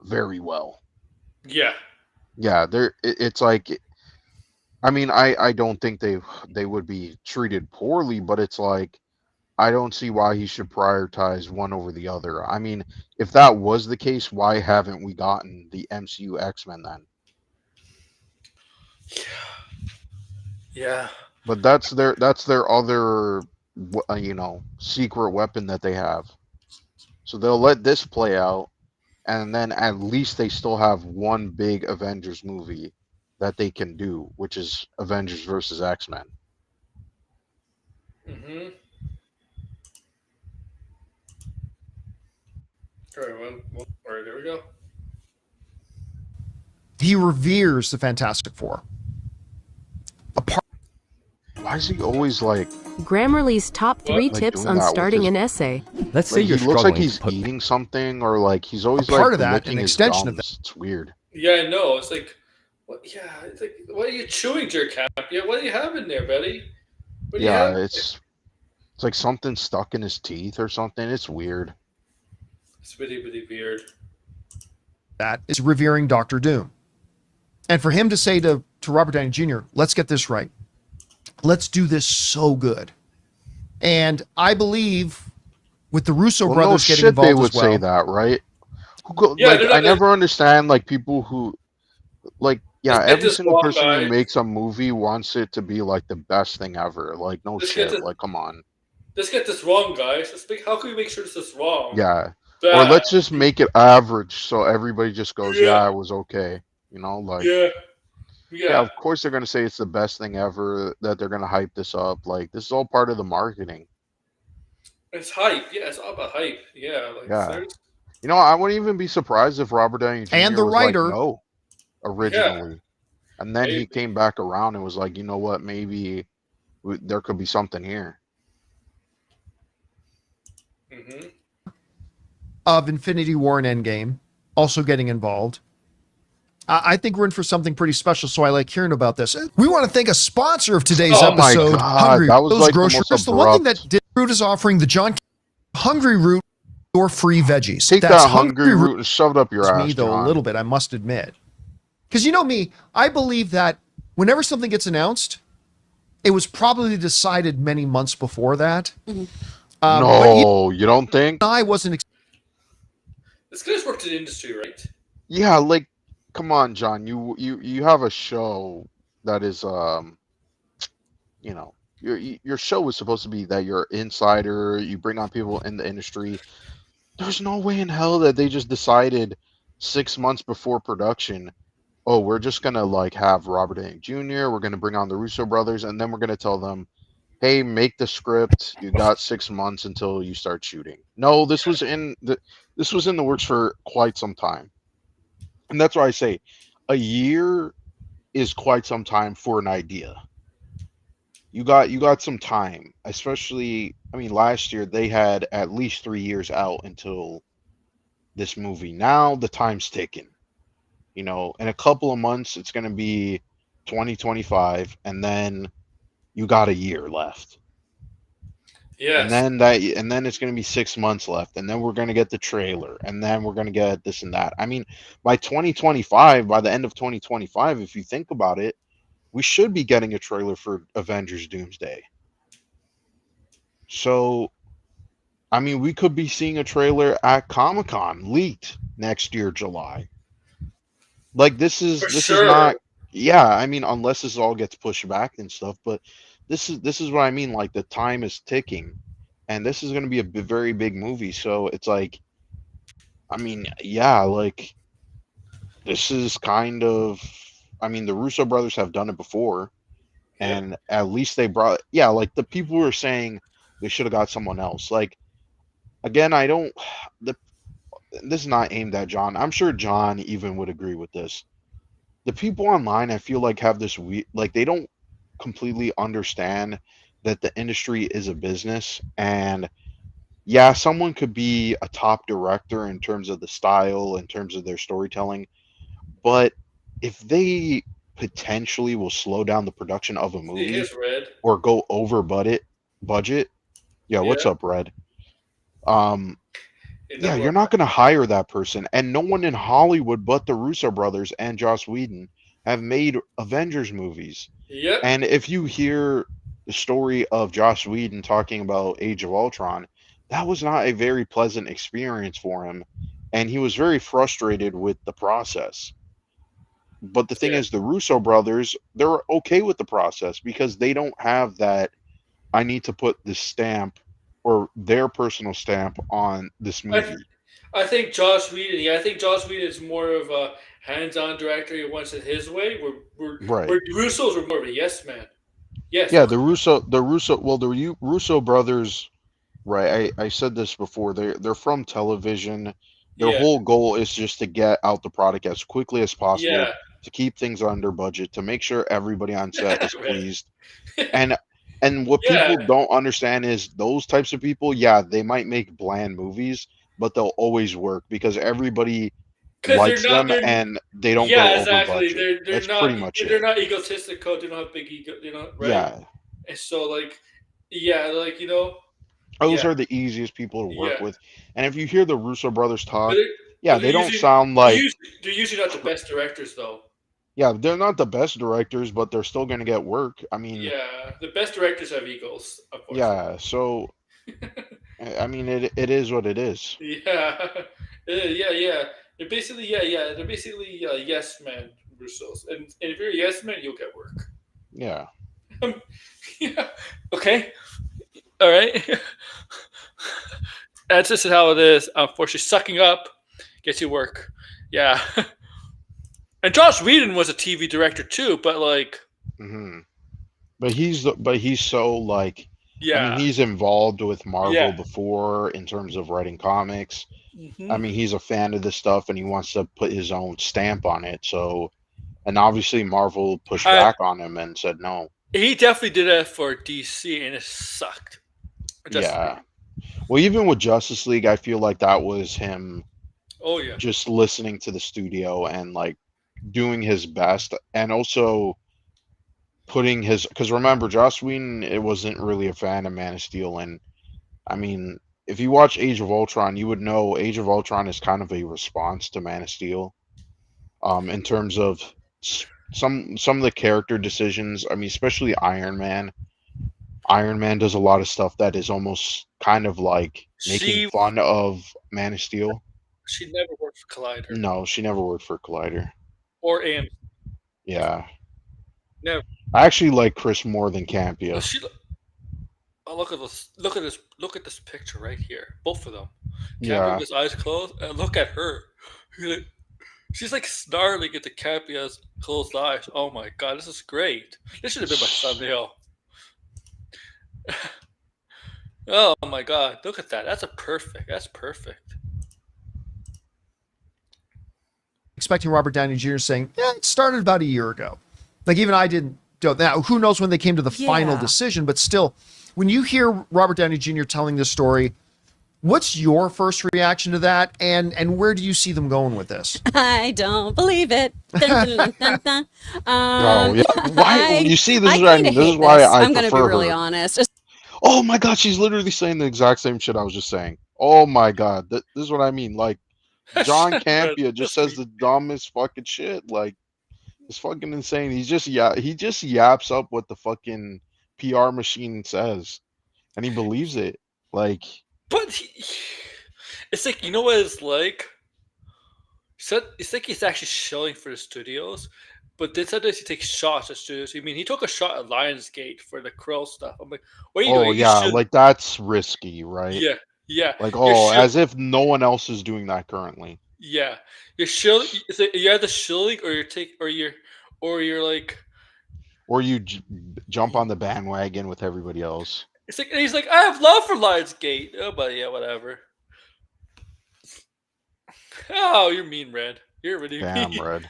very well. Yeah. Yeah, it's like, I mean, I don't think they would be treated poorly, but it's like, I don't see why he should prioritize one over the other. I mean, if that was the case, why haven't we gotten the MCU X-Men then? Yeah. But that's their other, secret weapon that they have. So they'll let this play out, and then at least they still have one big Avengers movie that they can do, which is Avengers versus X-Men. Mm-hmm. All right, there we go. He reveres the Fantastic Four. Why is he always like Grammarly's top 3 Like tips doing on that with starting his- an essay. Let's say he you're looks struggling like he's to put eating something, or like he's always A part like of that, licking an his extension of gums. It's weird. Yeah, I know. It's like, what? Yeah, it's like, what are you chewing, Campea? What do you have in there, buddy? What do you Yeah, have? it's like something stuck in his teeth or something. It's weird. It's really, really weird. That is revering Doctor Doom. And for him to say to Robert Downey Jr., let's get this right. Let's do this so good. And I believe with the Russo Well, brothers no getting shit, involved they would as well. say that, right? Yeah, Like they're not I never understand like people who, like, yeah, Let's get every this single wrong, person guys. who makes a movie wants it to be like the best thing ever. Like, no Let's get shit. this- Like, come on. Let's get this wrong, guys. How can we make sure this is wrong? Yeah. Or Bad. let's just make it average so everybody just goes, Yeah. yeah, it was okay. You know, like, Yeah. yeah, Yeah. of course they're gonna say it's the best thing ever, that they're gonna hype this up. Like, this is all part of the marketing. It's hype. Yeah, it's all about hype. Yeah. Like, Yeah. there's- You know, I wouldn't even be surprised if Robert Downey Jr. And the was like, writer. no, originally. And then he Maybe. came back around and was like, you know what, maybe there could be something here. Mhm. Of Infinity War and Endgame also getting involved. I think we're in for something pretty special, so I like hearing about this. We want to thank a sponsor of today's Oh my episode, God, Hungry that was Root's like the Grocery. most Chris, the one thing abrupt. that Root is offering the John Hungry Root or free veggies. Take That's that hungry root and shove it up your ass, me though John. a little bit, I must admit, because you know me, I believe that whenever something gets announced, it was probably decided many months before that. But No, you don't think? I wasn't. This guy's worked in the industry, right? Yeah, like, come on, John. You have a show that is, you know, your show is supposed to be that you're an insider. You bring on people in the industry. There's no way in hell that they just decided 6 months before production, oh, we're just gonna like have Robert Downey Jr. We're gonna bring on the Russo brothers, and then we're gonna tell them, hey, make the script. You got 6 months until you start shooting. No, this was in the works for quite some time. And that's why I say a year is quite some time for an idea. You got some time, especially, I mean, last year they had at least 3 years out until this movie. Now the time's ticking. You know, in a couple of months, it's going to be 2025, and then you got a year left. And Yes. then it's going to be 6 months left, and then we're going to get the trailer, and then we're going to get this and that. I mean, by 2025, by the end of 2025, if you think about it, we should be getting a trailer for Avengers Doomsday. So, I mean, we could be seeing a trailer at Comic-Con leaked next year, July. Like For this is sure. not, yeah, I mean, unless this all gets pushed back and stuff, but this is what I mean, like the time is ticking, and this is going to be a very big movie, so it's like, I mean, yeah, like this is kind of, I mean, the Russo brothers have done it before, Yep. and at least they brought, yeah, like the people who are saying they should have got someone else. Like, again, I don't, the this is not aimed at John. I'm sure John even would agree with this. The people online, I feel like, have this like they don't completely understand that the industry is a business, and yeah, someone could be a top director in terms of the style, in terms of their storytelling, but if they potentially will slow down the production of a See, movie here's Red. or go over budget, yeah, Yeah. what's up, Red? Um, Your yeah, number you're one. not going to hire that person. And no one in Hollywood but the Russo brothers and Joss Whedon have made Avengers movies. Yep. And if you hear the story of Joss Whedon talking about Age of Ultron, that was not a very pleasant experience for him. And he was very frustrated with the process. But the thing Yeah. is, the Russo brothers, they're okay with the process because they don't have that, I need to put this stamp or their personal stamp on this movie. I think Joss Whedon. Yeah, I think Joss Whedon is more of a hands-on director. He wants it his way. Right. The Russos were more of a yes man. Yes. Yeah, Okay. well, the Russo brothers, right? I said this before. They're from television. Their Yeah. whole goal is just to get out the product as quickly as possible, Yeah. to keep things under budget, to make sure everybody on set is Red. pleased. And what Yeah. people don't understand is those types of people, yeah, they might make bland movies, but they'll always work because everybody Because they're likes not. them They're and they don't go yeah. over Exactly. budget. That's pretty much They're it. not egotistical. They don't have big ego. Right. Yeah. And so like, yeah, like Those yeah, are the easiest people to work yeah. with. And if you hear the Russo brothers But talk, they, yeah, but they're they don't usually sound like, they're usually not the best directors though. yeah, they're not the best directors, but they're still going to get work. I mean, Yeah, the best directors have egos, unfortunately. yeah, so I mean it is what it is. Yeah, yeah, yeah. They're basically They're basically yes man Russos, and if you're a yes man, you'll get work. Yeah. Yeah. Okay. All right. That's just how it is. Unfortunately, sucking up gets you work. Yeah. And Josh Whedon was a TV director too, but like, Hmm. But he's so like, I mean, yeah, he's involved with Marvel yeah. before in terms of writing comics. I Hmm. mean, he's a fan of this stuff and he wants to put his own stamp on it. So, and obviously Marvel pushed I, back on him and said no. he definitely did that for DC, and it sucked. Justice Yeah. League. Well, even with Justice League, I feel like that was him Oh yeah, just listening to the studio and like doing his best, and also putting his, because remember, Joss Whedon, it wasn't really a fan of Man of Steel, and I mean, if you watch Age of Ultron, you would know Age of Ultron is kind of a response to Man of Steel, in terms of some of the character decisions. I mean, especially Iron Man. Iron Man does a lot of stuff that is almost kind of like making she fun of Man of Steel. she never worked for Collider No, she never worked for Collider. or AMC. Yeah. Never. I actually like Chris more than Campea. She. Oh, look at this! Look at this! Look at this picture right here. Both of them. Cappy Yeah. with his eyes closed, and look at her. She's like snarling into Cappia's closed eyes. Oh my god, this is great. This should have been my thumbnail. Oh my god, look at that. That's perfect. That's perfect. Expecting Robert Downey Jr. saying, "Yeah, it started about a year ago." Like even I didn't. Now who knows when they came to the final Yeah. decision, but still, when you hear Robert Downey Jr. telling this story, What's your first reaction to that, and where do you see them going with this? I don't believe it. Dun, dun, dun, dun, dun. Oh yeah. Why? You see, this I is what I kind of mean. This is hate why this. I I'm gonna be prefer really her. honest. Oh my god, she's literally saying the exact same shit I was just saying. Oh my god, this is what I mean. Like, John Shut up, Campea just that's says me. the dumbest fucking shit. Like, it's fucking insane. He just yaps up what the fucking PR machine says, and he believes it. Like, But it's like, you know what it's like. So it's like he's actually shilling for the studios, but then sometimes he takes shots at studios. I mean, he took a shot at Lionsgate for the Krill stuff. I'm like, what are you oh doing? You yeah, should, like that's risky, right? yeah, yeah. Like, You're oh, shill, as if no one else is doing that currently. yeah. You're shill. It's like you're either shilling or you're like. Or you jump on the bandwagon with everybody else. It's like he's like, I have love for Lionsgate. Oh, but yeah, whatever. Oh, you're mean, Red. You're really Damn, mean. Red.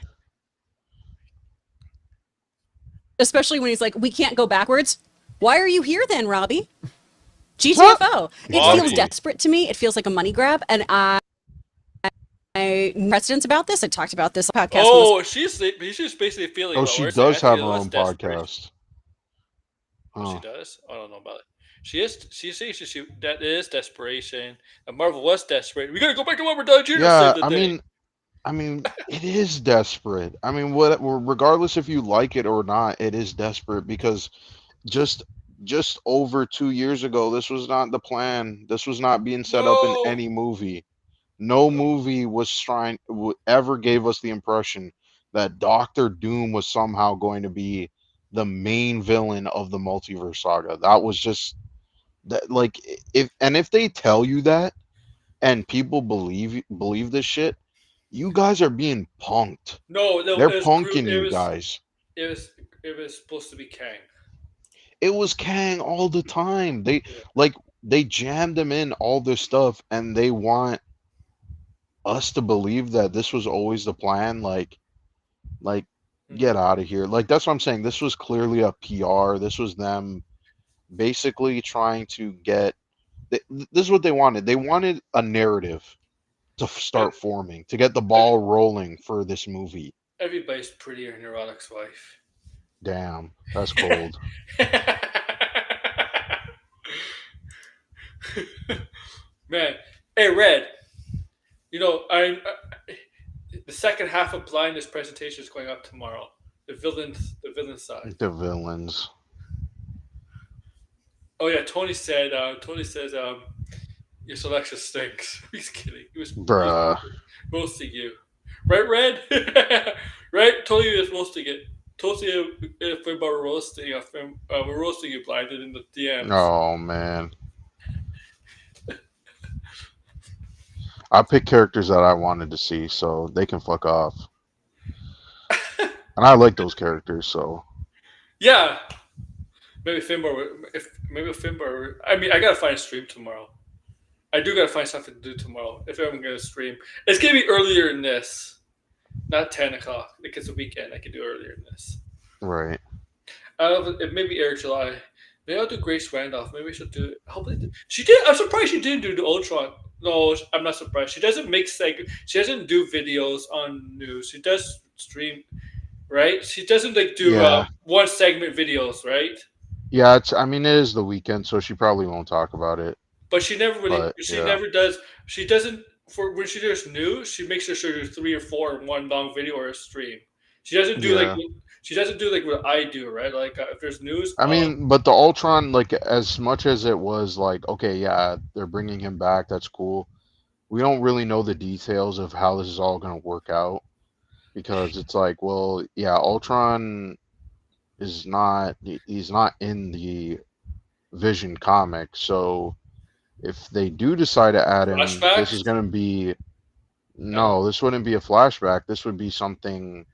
Especially when he's like, we can't go backwards. Why are you here then, Robbie? GTFO. It feels Exactly. desperate to me. It feels like a money grab, and I precedents about this. I talked about this podcast. Oh, she's basically feeling. Oh, what she we're saying. does I have think her that's own desperate. podcast. Oh, she Oh. does. I don't know about it. She is. She that is desperation. And Marvel was desperate. We gotta go back to Robert Downey Jr. to Yeah, save the day. I mean, it is desperate. I mean, what regardless if you like it or not, it is desperate because just just over 2 years ago, this was not the plan. This was not being set up in No, any movie. No movie was ever gave us the impression that Doctor Doom was somehow going to be the main villain of the multiverse saga. That was just that like if they tell you that and people believe this shit, you guys are being punked. no, no. They're It was punking It you was. guys. It was. It was supposed to be Kang. It was Kang all the time. They Yeah. like they jammed him in all this stuff and they want us to believe that this was always the plan. Like Mhm. get out of here. Like that's what I'm saying. This was clearly a PR. This was them basically trying to get this is what they wanted. They wanted a narrative to Ev- start forming, to get the ev- ball rolling for this movie. Everybody's prettier than Neurotic's wife. Damn, that's cold. Man, hey Red. You know, the second half of Blindness presentation is going up tomorrow. The villain side. The villains. Oh yeah, Tony said. Tony says, "Your selection stinks." He's kidding. He was Bruh. roasting you, right, Red? Right? Tony was roasting it. Totally, if we're roasting, we're roasting you, Blinded in the DMs. Oh man. I picked characters that I wanted to see, so they can fuck off. And I like those characters, so Yeah, maybe Finbar. Maybe Finbar. I mean, I gotta find a stream tomorrow. I do gotta find something to do tomorrow if I'm gonna stream. It's gonna be earlier than this, not 10 o'clock. Like it's a weekend. I can do earlier than this. right. I don't know if it maybe Air July. Maybe I'll do Grace Randolph. Maybe I should do it. Hopefully, she did. I'm surprised she didn't do the Ultron. No, I'm not surprised. She doesn't make She doesn't do videos on news. She does stream, right? She doesn't like do Yeah. one segment videos, right? Yeah, I mean it is the weekend, so she probably won't talk about it. But she never really. But She yeah. never does. She doesn't for when she does news. She makes sure she does 3 or 4 in one long video or a stream. She doesn't do Yeah. She doesn't do like what I do, right? Like if there's news. I mean, but the Ultron, like, as much as it was like, okay, yeah, they're bringing him back, that's cool. We don't really know the details of how this is all going to work out because it's like, well, yeah, Ultron is not, he's not in the Vision comic. So if they do decide to add him, this Flashbacks? is going to be, No. no, this wouldn't be a flashback. This would be something.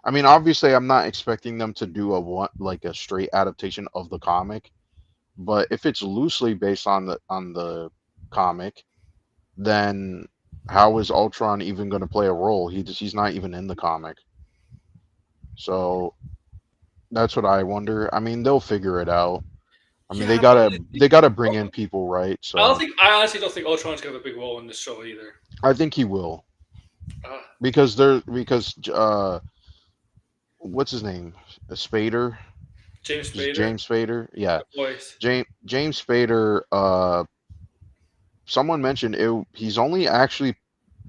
I mean, obviously, I'm not expecting them to do like a straight adaptation of the comic, but if it's loosely based on the comic, then how is Ultron even going to play a role? He's not even in the comic. So that's what I wonder. I mean, they'll figure it out. I mean, Yeah, but they gotta bring in people, right? So I honestly don't think Ultron's gonna have a big role in this show either. I think he will Uh, because what's his name? Spader, James just Spader, James Spader. Yeah, the voice. James Spader. Someone mentioned it. He's only actually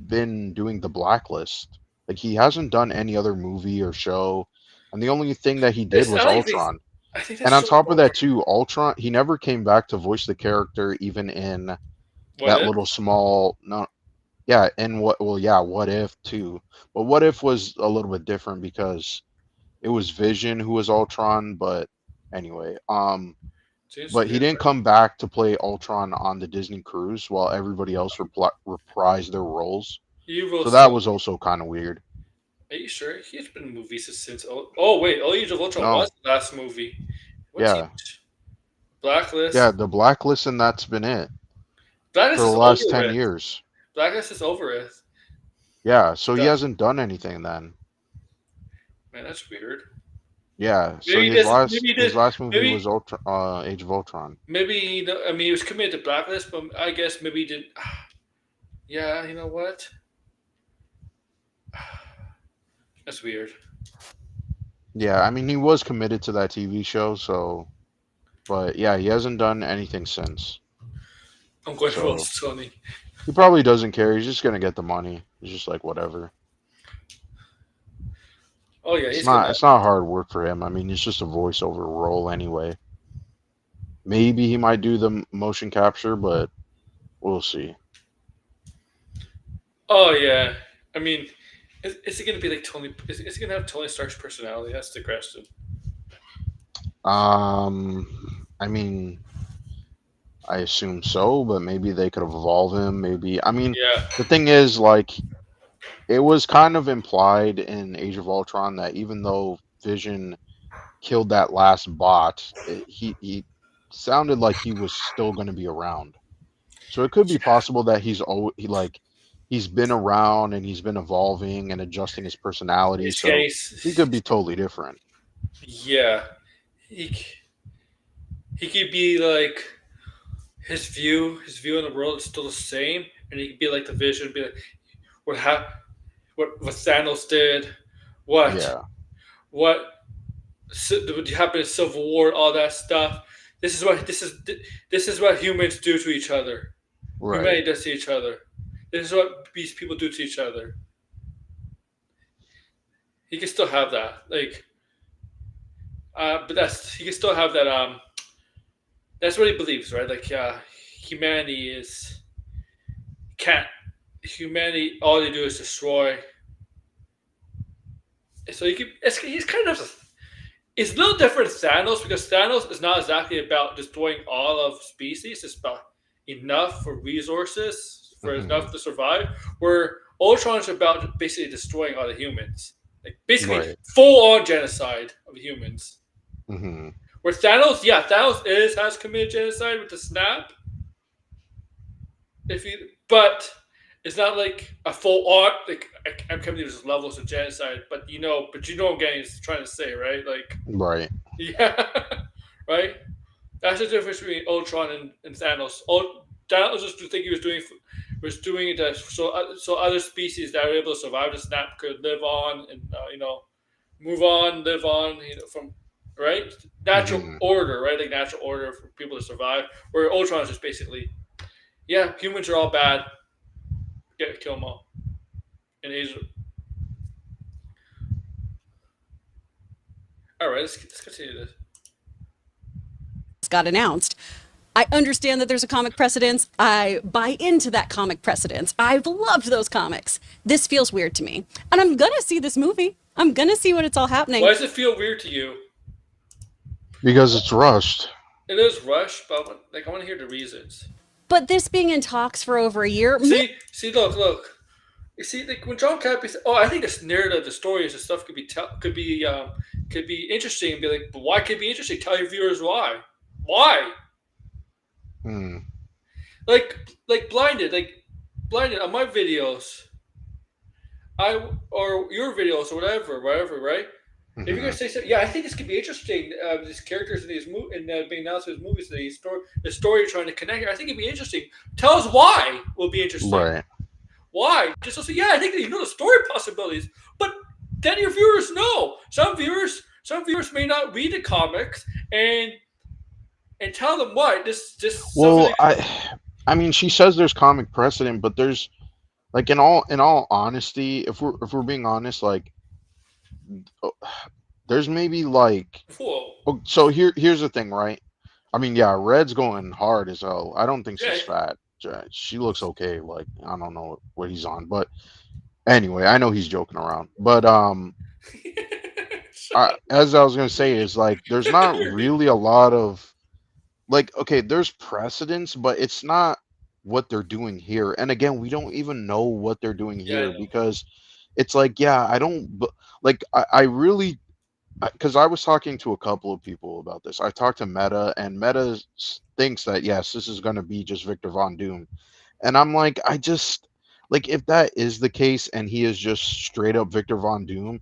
been doing the Blacklist. Like he hasn't done any other movie or show, and the only thing that he did It's was not like Ultron. I think And that's on so top of over. that too, Ultron, he never came back to voice the character even in What that if? little small no yeah, and what if too. But what if was a little bit different because it was Vision who was Ultron, but anyway, James but he Spader. didn't come back to play Ultron on the Disney cruise while everybody else reprised their roles. You will So that see. was also kind of weird. Are you sure? He's been in movies since. Oh wait, Age of Ultron was No, the last movie. What's he? yeah, Blacklist. yeah, the Blacklist and that's been it for Blacklist the is last over 10 with. years. Blacklist is over with. Yeah, so he Done. hasn't done anything then. Man, that's weird. Yeah, so Maybe he doesn't. Maybe he his did. last movie was Maybe Age of Ultron. maybe I mean he was committed to Blacklist, but I guess maybe he didn't. Yeah, you know what? That's weird. Yeah, I mean he was committed to that TV show, so but yeah, he hasn't done anything since. I'm going to roll So Sony. he probably doesn't care. He's just gonna get the money. He's just like whatever. Oh yeah, he's gonna. It's not hard work for him. I mean, it's just a voiceover role anyway. Maybe he might do the motion capture, but we'll see. Oh yeah. I mean, is it gonna be like Tony? Is it gonna have Tony Stark's personality? That's the question. I mean, I assume so, but maybe they could evolve him. Maybe. I mean, Yeah. the thing is, like, it was kind of implied in Age of Ultron that even though Vision killed that last bot, he sounded like he was still going to be around. So it could be possible that he's been around and he's been evolving and adjusting his personality. This So he could case. be totally different. Yeah. He he could be like his view on the world is still the same, and he could be like the Vision, be like what what Thanos did, what Yeah. what what happened in Civil War, all that stuff. This is what humans do to each other. Right. Humanity does to each other. This is what these people do to each other. He can still have that, like, but that's he can still have that. That's what he believes, right? Like, humanity is can't humanity. All they do is destroy. So you can. He's kind of. It's a little different than Thanos because Thanos is not exactly about destroying all of species. It's about enough for resources for Hmm. enough to survive. Where Ultron is about basically destroying all the humans, like basically Right. full on genocide of humans. Hmm. Where Thanos has committed genocide with the snap. If you, but it's not like a full on like I'm coming to these levels of genocide. But you know what I'm getting trying to say, right? Like, Right. yeah, right. That's the difference between Ultron and Thanos. Thanos just think he was doing it so other species that are able to survive the snap could live on and move on, live on, from right natural Hmm. order, right? Like natural order for people to survive. Where Ultron is just basically, yeah, humans are all bad. Kill them all. And Asia. All right, let's continue this. Got announced. I understand that there's a comic precedence. I buy into that comic precedence. I've loved those comics. This feels weird to me. And I'm gonna see this movie. I'm gonna see what it's all happening. Why does it feel weird to you? Because it's rushed. It is rushed, but I want to hear the reasons. But this being in talks for over a year, Look. You see, like when John Campea said, "Oh, I think this narrative, the stories, and stuff could be interesting," and be like, "But why could it be interesting? Tell your viewers why. Why? Hmm. Like blinded on my videos, or your videos or whatever, right? If you're gonna say so, yeah, I think this could be interesting. These characters in these being announced as movies, the story you're trying to connect. I think it'd be interesting. Tell us why will be interesting. Right. Why? Just to say, yeah, I think that the story possibilities, but then your viewers know. Some viewers may not read the comics and tell them what this something. Well, I mean, she says there's comic precedent, but there's like in all honesty, if we're being honest, like uh, there's maybe like Whoa, so here's the thing, right? I mean, yeah, Red's going hard as hell. I don't think yeah. she's fat. She looks okay. Like I don't know what he's on, but anyway, I know he's joking around. But as I was gonna say, is like there's not really a lot of like okay, there's precedence, but it's not what they're doing here. And again, we don't even know what they're doing Yeah, I here know. because it's like yeah, I don't like I really because I was talking to a couple of people about this. I talked to Meta, and Meta thinks that yes, this is going to be just Victor Von Doom, and I'm like, I just like if that is the case, and he is just straight up Victor Von Doom,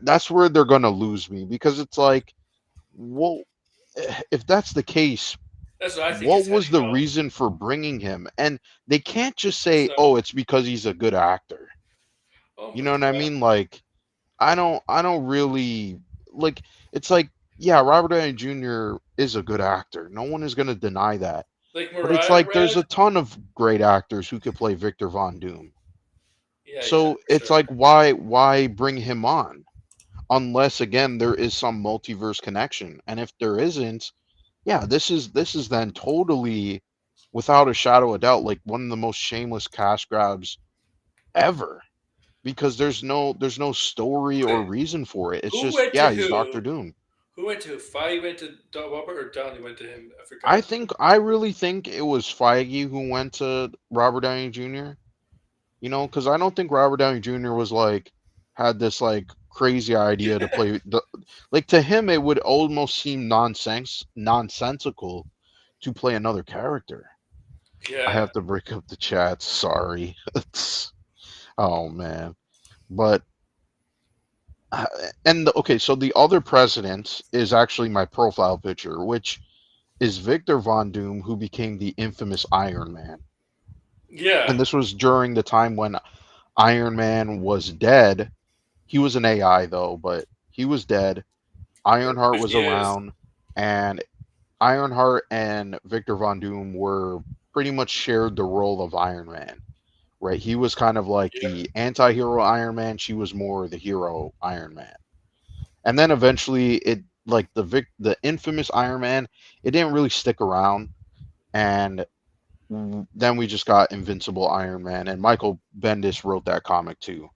that's where they're going to lose me because it's like, well, if that's the case, That's what I think what is was heading the out. reason for bringing him? And they can't just say, So, oh, it's because he's a good actor. oh You my know what I god, mean? Like I don't really like it's like yeah, Robert Downey Jr. is a good actor. No one is going to deny that. like But it's Mariah like there's Red. a ton of great actors who could play Victor Von Doom. Yeah, So for it's sure. like why bring him on unless again there is some multiverse connection. And if there isn't, yeah, this is then totally without a shadow of doubt like one of the most shameless cash grabs ever because there's no story or Okay, reason for it. It's who just went to yeah, he's Doctor who? Doom. Who went to who? Feige went to Robert or Downey went to him? I I forgot. think I really think it was Feige who went to Robert Downey Jr. Because I don't think Robert Downey Jr. was like had this like crazy idea to play the like to him it would almost seem nonsensical to play another character. I Yeah, have to break up the chat. Sorry. Oh man. But uh, okay, so the other president is actually my profile picture, which is Victor Von Doom, who became the infamous Iron Man. yeah. And this was during the time when Iron Man was dead. He was an AI though, but he was dead. Ironheart Which was he is. around, and Ironheart and Victor Von Doom were pretty much shared the role of Iron Man. Right? He was kind of like Yeah, the anti-hero Iron Man. She was more the hero Iron Man. And then eventually it like the infamous Iron Man, it didn't really stick around and then we just got Invincible Iron Man and Michael Bendis wrote that comic too.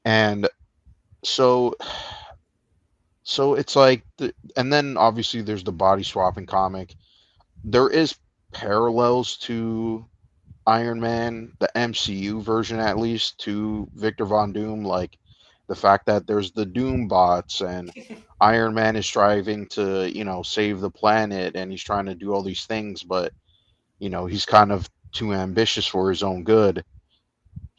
And so it's like and then obviously there's the body swapping comic. There is parallels to Iron Man, the MCU version at least, to Victor Von Doom, like the fact that there's the Doom bots and Iron Man is striving to, save the planet and he's trying to do all these things, but he's kind of too ambitious for his own good.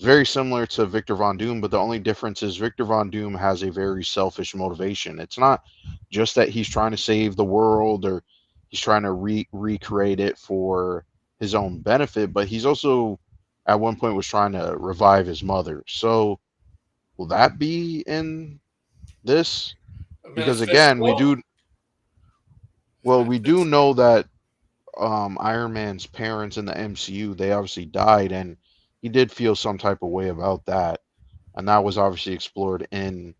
Very similar to Victor Von Doom, but the only difference is Victor Von Doom has a very selfish motivation. It's not just that he's trying to save the world or he's trying to recreate it for his own benefit, but he's also at one point was trying to revive his mother. So will that be in this? Because again, we Mephisto. do well, we do Mephisto. know that Iron Man's parents in the MCU, they obviously died, and he did feel some type of way about that, and that was obviously explored in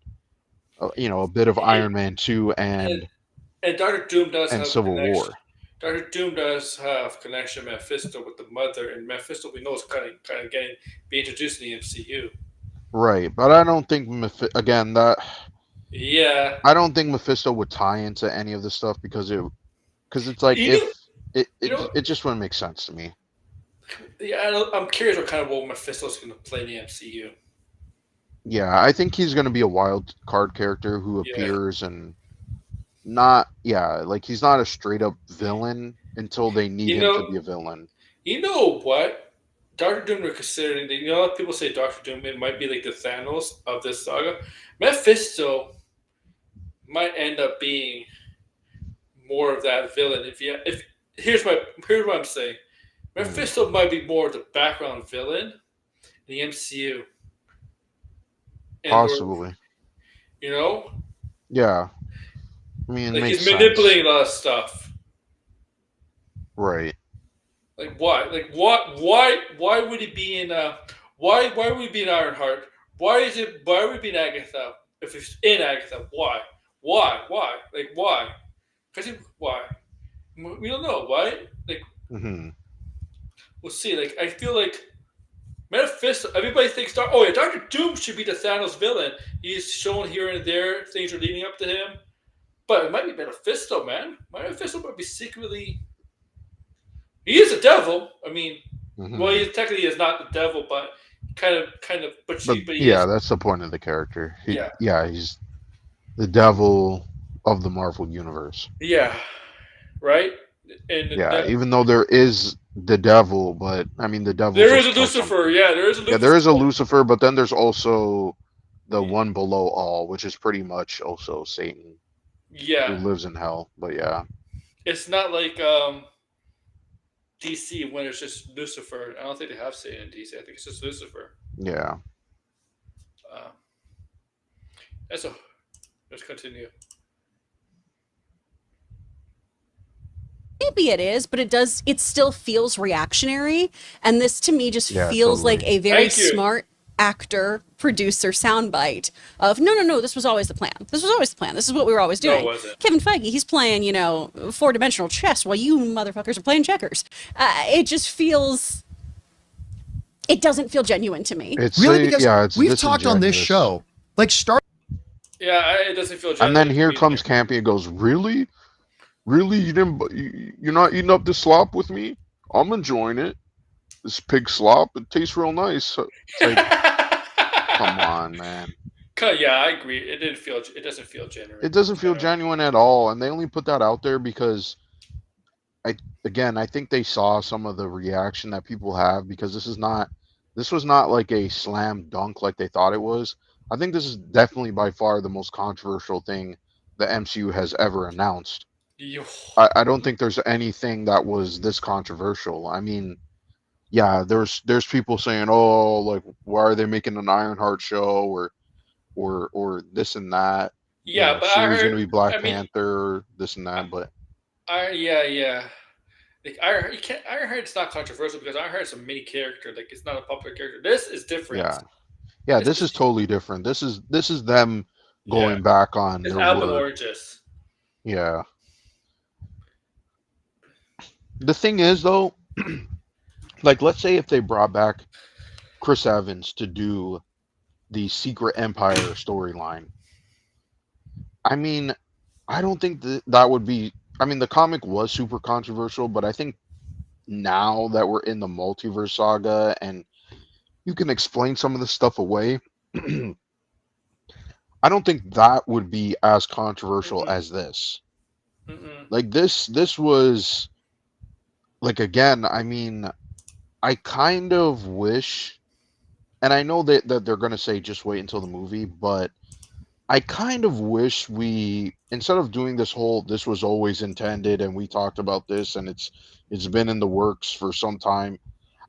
a bit of And, Iron Man 2 and, and and Doctor Doom does have a Civil connection. War. Doctor Doom does have connection Mephisto with the mother, and Mephisto we know is kind of getting be introduced in the MCU. Right, but I don't think again that Yeah, I don't think Mephisto would tie into any of this stuff because it's like you know, if it, you it know, it just wouldn't make sense to me. yeah. I'm curious what kind of role Mephisto's going to play in the MCU. Yeah, I think he's going to be a wild card character who Yeah, appears and not like he's not a straight up villain until they need you him to know, be a villain. you know what? Doctor Doom are considering. You know, a lot of people say Doctor Doom it might be like the Thanos of this saga. Mephisto might end up being more of that villain. If here's what I'm saying. Mephisto might be more of the background villain in the MCU, and Possibly. you know, Yeah. I mean, it like makes he's sense. manipulating a lot of stuff. Right. Like why? Like what? Why would he be in? Why would he be in Ironheart? Why would he be in Agatha? If he's in Agatha, why? Why? Like why? Because why? We don't know. Why? Like Hmm. we'll see. Like I feel like Mephisto. Everybody thinks oh yeah, Doctor Doom should be the Thanos villain. He's shown here and there. Things are leading up to him, but it might be Mephisto, man. Mephisto might be secretly. He is a devil. I mean, well, he technically is not the devil, but kind of, but he yeah, is. that's the point of the character. Yeah. He's the devil of the Marvel universe. Yeah, right. And Yeah, even though there is the devil, but I mean the devil. there is a Lucifer. Yeah, there is a Lucifer. Yeah, there is a Lucifer, but then there's also the Yeah. one below all, which is pretty much also Satan, Yeah, who lives in hell. But yeah, it's not like DC when it's just Lucifer. I don't think they have Satan in DC. I think it's just Lucifer. yeah. So let's continue. Maybe it is, but it still feels reactionary. And this to me just Yeah, feels totally. like a very Thank you. smart actor producer soundbite of no, this was always the plan. This was always the plan. This is what we were always No, it doing. wasn't. Kevin Feige, he's playing, four-dimensional chess while you motherfuckers are playing checkers. It just feels. It doesn't feel genuine to me. It's Really, because it's we've talked on this disingenuous. show, like Yeah, it doesn't feel. And then genuine here to me comes either. Campea and goes, "Really, really, you're not eating up this slop with me? I'm enjoying it. This pig slop, it tastes real nice." It's like, come on, man. Yeah, I agree. It doesn't feel genuine. It doesn't feel genuine at all, and they only put that out there because I think they saw some of the reaction that people have, because this was not like a slam dunk like they thought it was. I think this is definitely by far the most controversial thing the MCU has ever announced. I don't think there's anything that was this controversial. I mean, yeah, there's people saying, "Oh, like why are they making an Ironheart show or this and that." Yeah, but I series heard. gonna be Black I mean, Panther, this and that, but yeah. Like you can't. I heard it's not controversial because I heard it's a mini character. Like it's not a popular character. This is different. yeah, this is totally different. This is them going back on It's their apples and word. oranges. Yeah. The thing is, though, like, let's say if they brought back Chris Evans to do the Secret Empire storyline. I mean, I don't think that would be. I mean, the comic was super controversial, but I think now that we're in the multiverse saga and you can explain some of the stuff away, I don't think that would be as controversial as this. Like this was like, again, I mean, I kind of wish, and I know that they're gonna say just wait until the movie, but I kind of wish we, instead of doing this was always intended and we talked about this and it's been in the works for some time.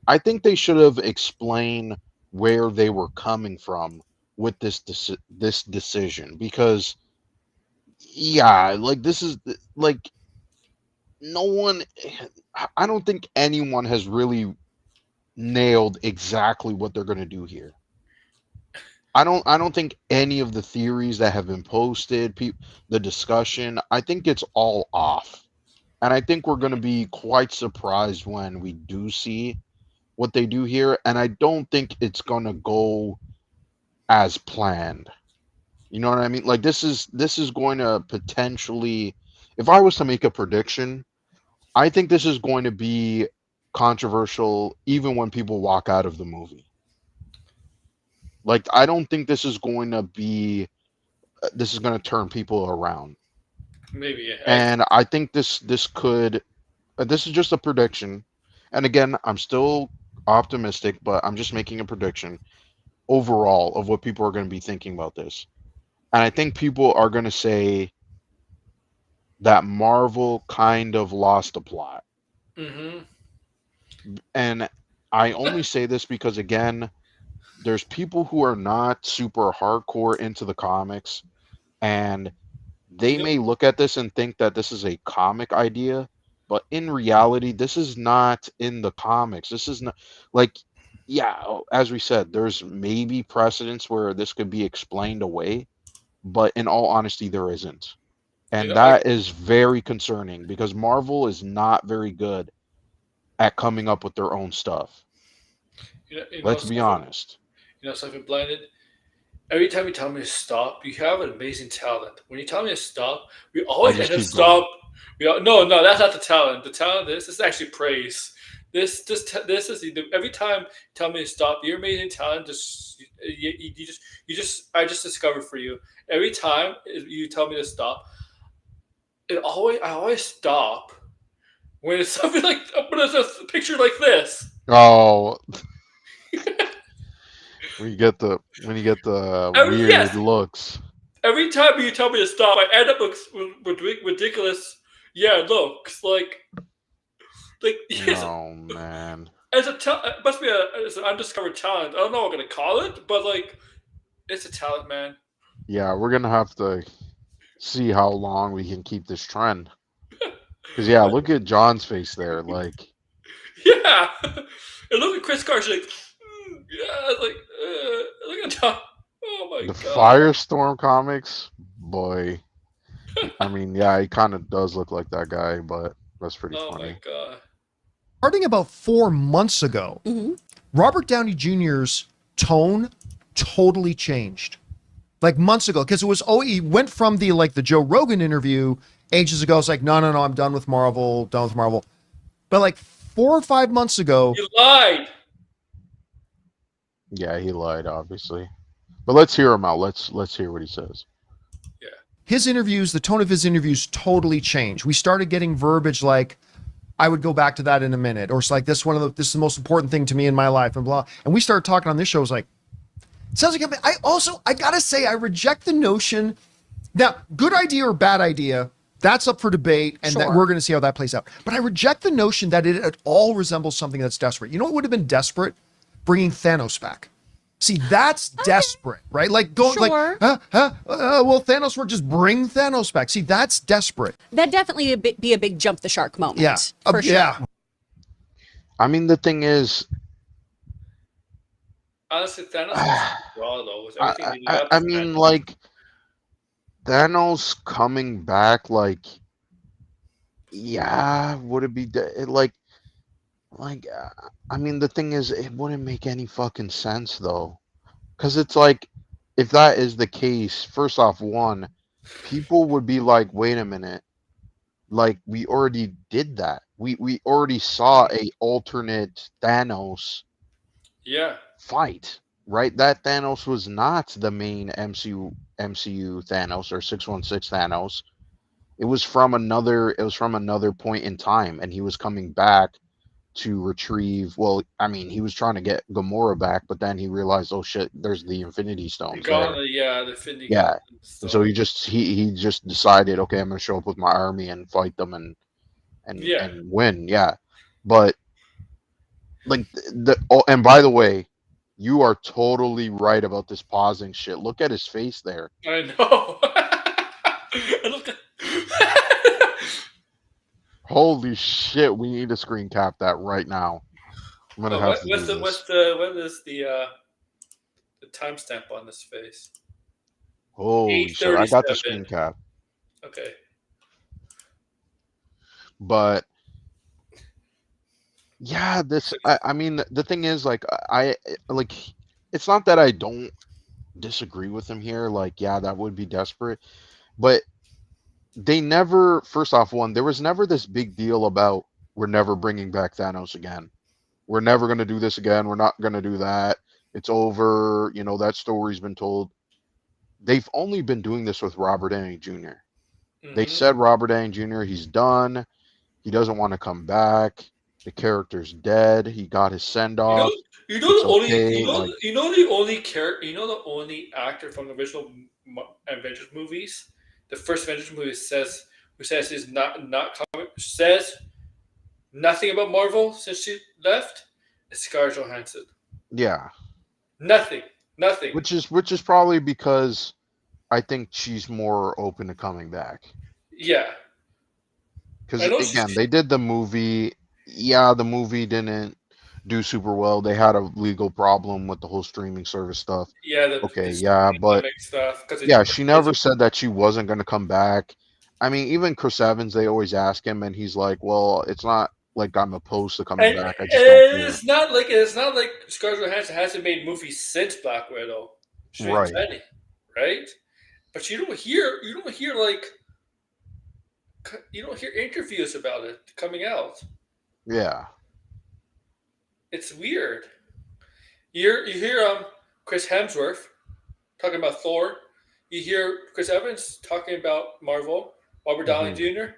I think they should have explained where they were coming from with this decision, because yeah, like this is like no one, I don't think anyone has really nailed exactly what they're going to do here. I don't think any of the theories that have been posted, the discussion, I think it's all off. And I think we're going to be quite surprised when we do see what they do here, and I don't think it's going to go as planned. You know what I mean? Like this is going to potentially, if I was to make a prediction, I think this is going to be controversial even when people walk out of the movie. Like I don't think this is going to turn people around. Maybe. Yeah. And I think this could, this is just a prediction. And again, I'm still optimistic, but I'm just making a prediction overall of what people are going to be thinking about this. And I think people are going to say that Marvel kind of lost the plot. Mm-hmm. And I only say this because, again, there's people who are not super hardcore into the comics, and they You know, may look at this and think that this is a comic idea, but in reality, this is not in the comics. This is not like, yeah, as we said, there's maybe precedents where this could be explained away, but in all honesty, there isn't. you And know, I, that is very concerning because Marvel is not very good at coming up with their own stuff. you know Let's be something, honest. something blinded. Every time you tell me to stop, you have an amazing talent. When you tell me to stop, we I always just end up keep going. stop. No, that's not the talent. The talent, this is actually praise. This is every time you tell me to stop. Your amazing talent just I just discovered for you. Every time you tell me to stop, I always stop when it's something like when it's a picture like this. Oh, when you get the weird Yes, looks. every time you tell me to stop, I end up with ridiculous. Yeah, looks like yes, Oh man. it must be it's an undiscovered talent. I don't know what I'm gonna call it, but like it's a talent, man. Yeah, we're gonna have to see how long we can keep this trend. Cause yeah, look at John's face there. Like Yeah, and look at Chris Carson. Like, yeah, like look at Tom. Oh my the god. Firestorm comics, boy. I mean, yeah, he kind of does look like that guy, but that's pretty Oh my funny. god. Starting about 4 months ago, Hmm. Robert Downey Jr.'s tone totally changed. Like months ago, because it was he went from the Joe Rogan interview ages ago. It's like, no, I'm done with Marvel, done with Marvel. But like 4 or 5 months ago, You lied. Yeah, he lied, obviously. But let's hear him out. Let's hear what he says. Yeah. his interviews, the tone of his interviews totally changed. We started getting verbiage like, I would go back to that in a minute, or it's like this is the most important thing to me in my life, and blah. And we started talking on this show. It was like, it sounds like I gotta say, I reject the notion. Now, good idea or bad idea, that's up for debate, and that Sure. we're going to see how that plays out. But I reject the notion that it at all resembles something that's desperate. You know what would have been desperate? Bringing Thanos back. See, that's desperate, right? Like going Sure. well, Thanos would just bring Thanos back. See, that's desperate. That'd definitely be a big jump the shark moment. Yeah, For sure. yeah. I mean, the thing is, Honestly, Thanos was raw though. With everything I, leading I, up I to mean, that. like Thanos coming back, like, yeah, would it be I mean, the thing is, it wouldn't make any fucking sense though, because it's like, if that is the case, first off, one, people would be like, wait a minute, like we already did that. We already saw a alternate Thanos Yeah. fight, right? That Thanos was not the main MCU Thanos or 616 Thanos. It was from another point in time, and he was coming back to retrieve, well, I mean, he was trying to get Gamora back, but then he realized, oh shit, there's the Infinity The Stones there. gauntlet, yeah, the Finley Yeah. gauntlet. And so So he just decided, okay, I'm gonna show up with my army and fight them and yeah. and win. Yeah. But like and by the way, you are totally right about this pausing shit. Look at his face there. I know. And look at Holy shit, we need to screen cap that right now. I'm gonna oh, have to do this. what is the timestamp on this face? Holy shit, I got the 8:37. screen cap. Okay. But yeah, I mean, the thing is, like, like, it's not that I don't disagree with him here. Like, yeah, that would be desperate, but they never, first off, one, there was never this big deal about, we're never bringing back Thanos again. We're never going to do this again. We're not going to do that. It's over. You know, that story's been told. They've only been doing this with Robert Downey Jr. They Hmm. said Robert Downey Jr., he's done. He doesn't want to come back. The character's dead. He got his send You know, off. you know It's the only, okay. Like, you know the only character, you know the only actor from the original Avengers movies, the first Avengers movie who says he's not coming, says nothing about Marvel since she left. Is Scarlett Johansson. yeah, Nothing, nothing. which is probably because I think she's more open to coming back. Yeah, I Because know again, they did the movie. Yeah, the movie didn't do super well. They had a legal problem with the whole streaming service stuff. yeah, Okay, this yeah, but pandemic stuff because yeah, she never said that she wasn't going to come back. I mean, even Chris Evans, they always ask him, and he's like, "Well, it's not like I'm opposed to coming and back. I just don't care." it's not like Scarlett Johansson hasn't made movies since Black Widow. She's made Right. plenty, right? But you don't hear like you don't hear interviews about it coming out. Yeah. It's weird. You hear Chris Hemsworth talking about Thor. You hear Chris Evans talking about Marvel. Robert Downey hmm Jr.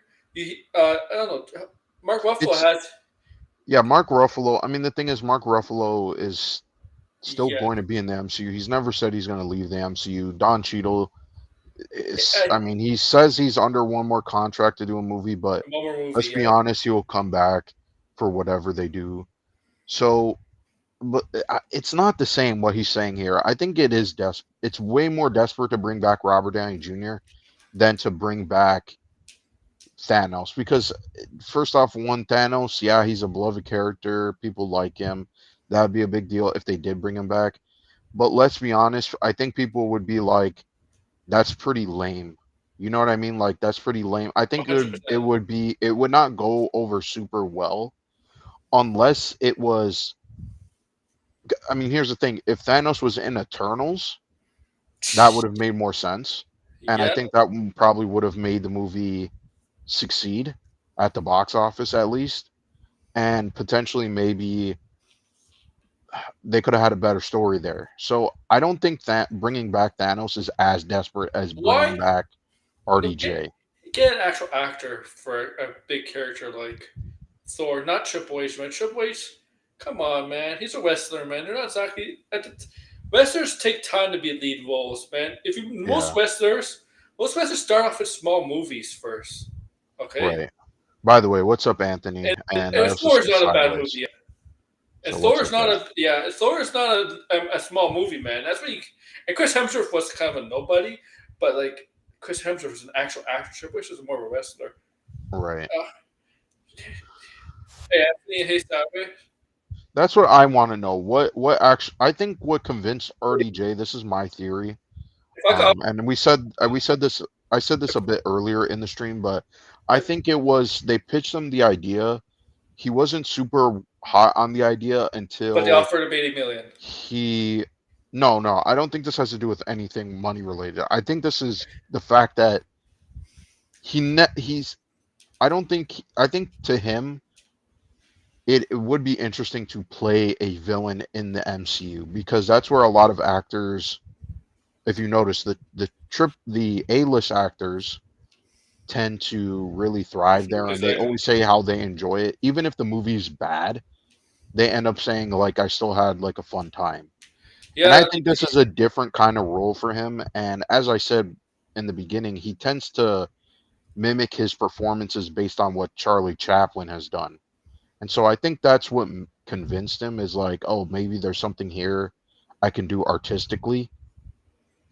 I don't know. Mark Ruffalo It's has yeah, Mark Ruffalo. I mean, the thing is, Mark Ruffalo is still yeah. going to be in the MCU. He's never said he's going to leave the MCU. Don Cheadle is. I, I mean, he says he's under one more contract to do a movie, but one more movie. let's be Yeah. honest, he will come back for whatever they do. So, but it's not the same what he's saying here. I think it is it's way more desperate to bring back Robert Downey Jr. than to bring back Thanos because first off, one Thanos, yeah, he's a beloved character. People like him. That would be a big deal if they did bring him back. But let's be honest, I think people would be like, "That's pretty lame." You know what I mean? Like that's pretty lame. I think 100%. it would not go over super well unless it was. I mean, here's the thing: if Thanos was in Eternals, that would have made more sense, and I Yeah. think that probably would have made the movie succeed at the box office at least, and potentially maybe they could have had a better story there. So I don't think that bringing back Thanos is as desperate as bringing Why? back Look, RDJ. get an actual actor for a big character like Thor, not Triple H, man. Triple H, come on, man. He's a wrestler, man. They're not exactly. Wrestlers take time to be lead roles, man. If you Yeah, most wrestlers start off with small movies first. Okay, right. By the way, what's up, Anthony? And I and also Thor is see not a bad Sideways. movie. And So Thor what's is up, not guys? a yeah. Thor is not a small movie, man. That's what you. And Chris Hemsworth was kind of a nobody, but like Chris Hemsworth is an actual actor. Triple H is more of a wrestler. Right. Uh, hey Anthony, hey Sideways. That's what I want to know. What actually? I think what convinced RDJ. This is my theory. If I could, And we said this. I said this a bit earlier in the stream, but I think it was they pitched him the idea. He wasn't super hot on the idea but they until offered him 80 million. he. No, I don't think this has to do with anything money related. I think this is the fact that he's. I don't think. I think to him, it would be interesting to play a villain in the MCU because that's where a lot of actors, if you notice, the A-list actors tend to really thrive there, and they Exactly. always say how they enjoy it, even if the movie's bad. They end up saying like, "I still had like a fun time," and I Yeah, think this is a different kind of role for him. And as I said in the beginning, he tends to mimic his performances based on what Charlie Chaplin has done. And so I think that's what convinced him is like, oh, maybe there's something here I can do artistically.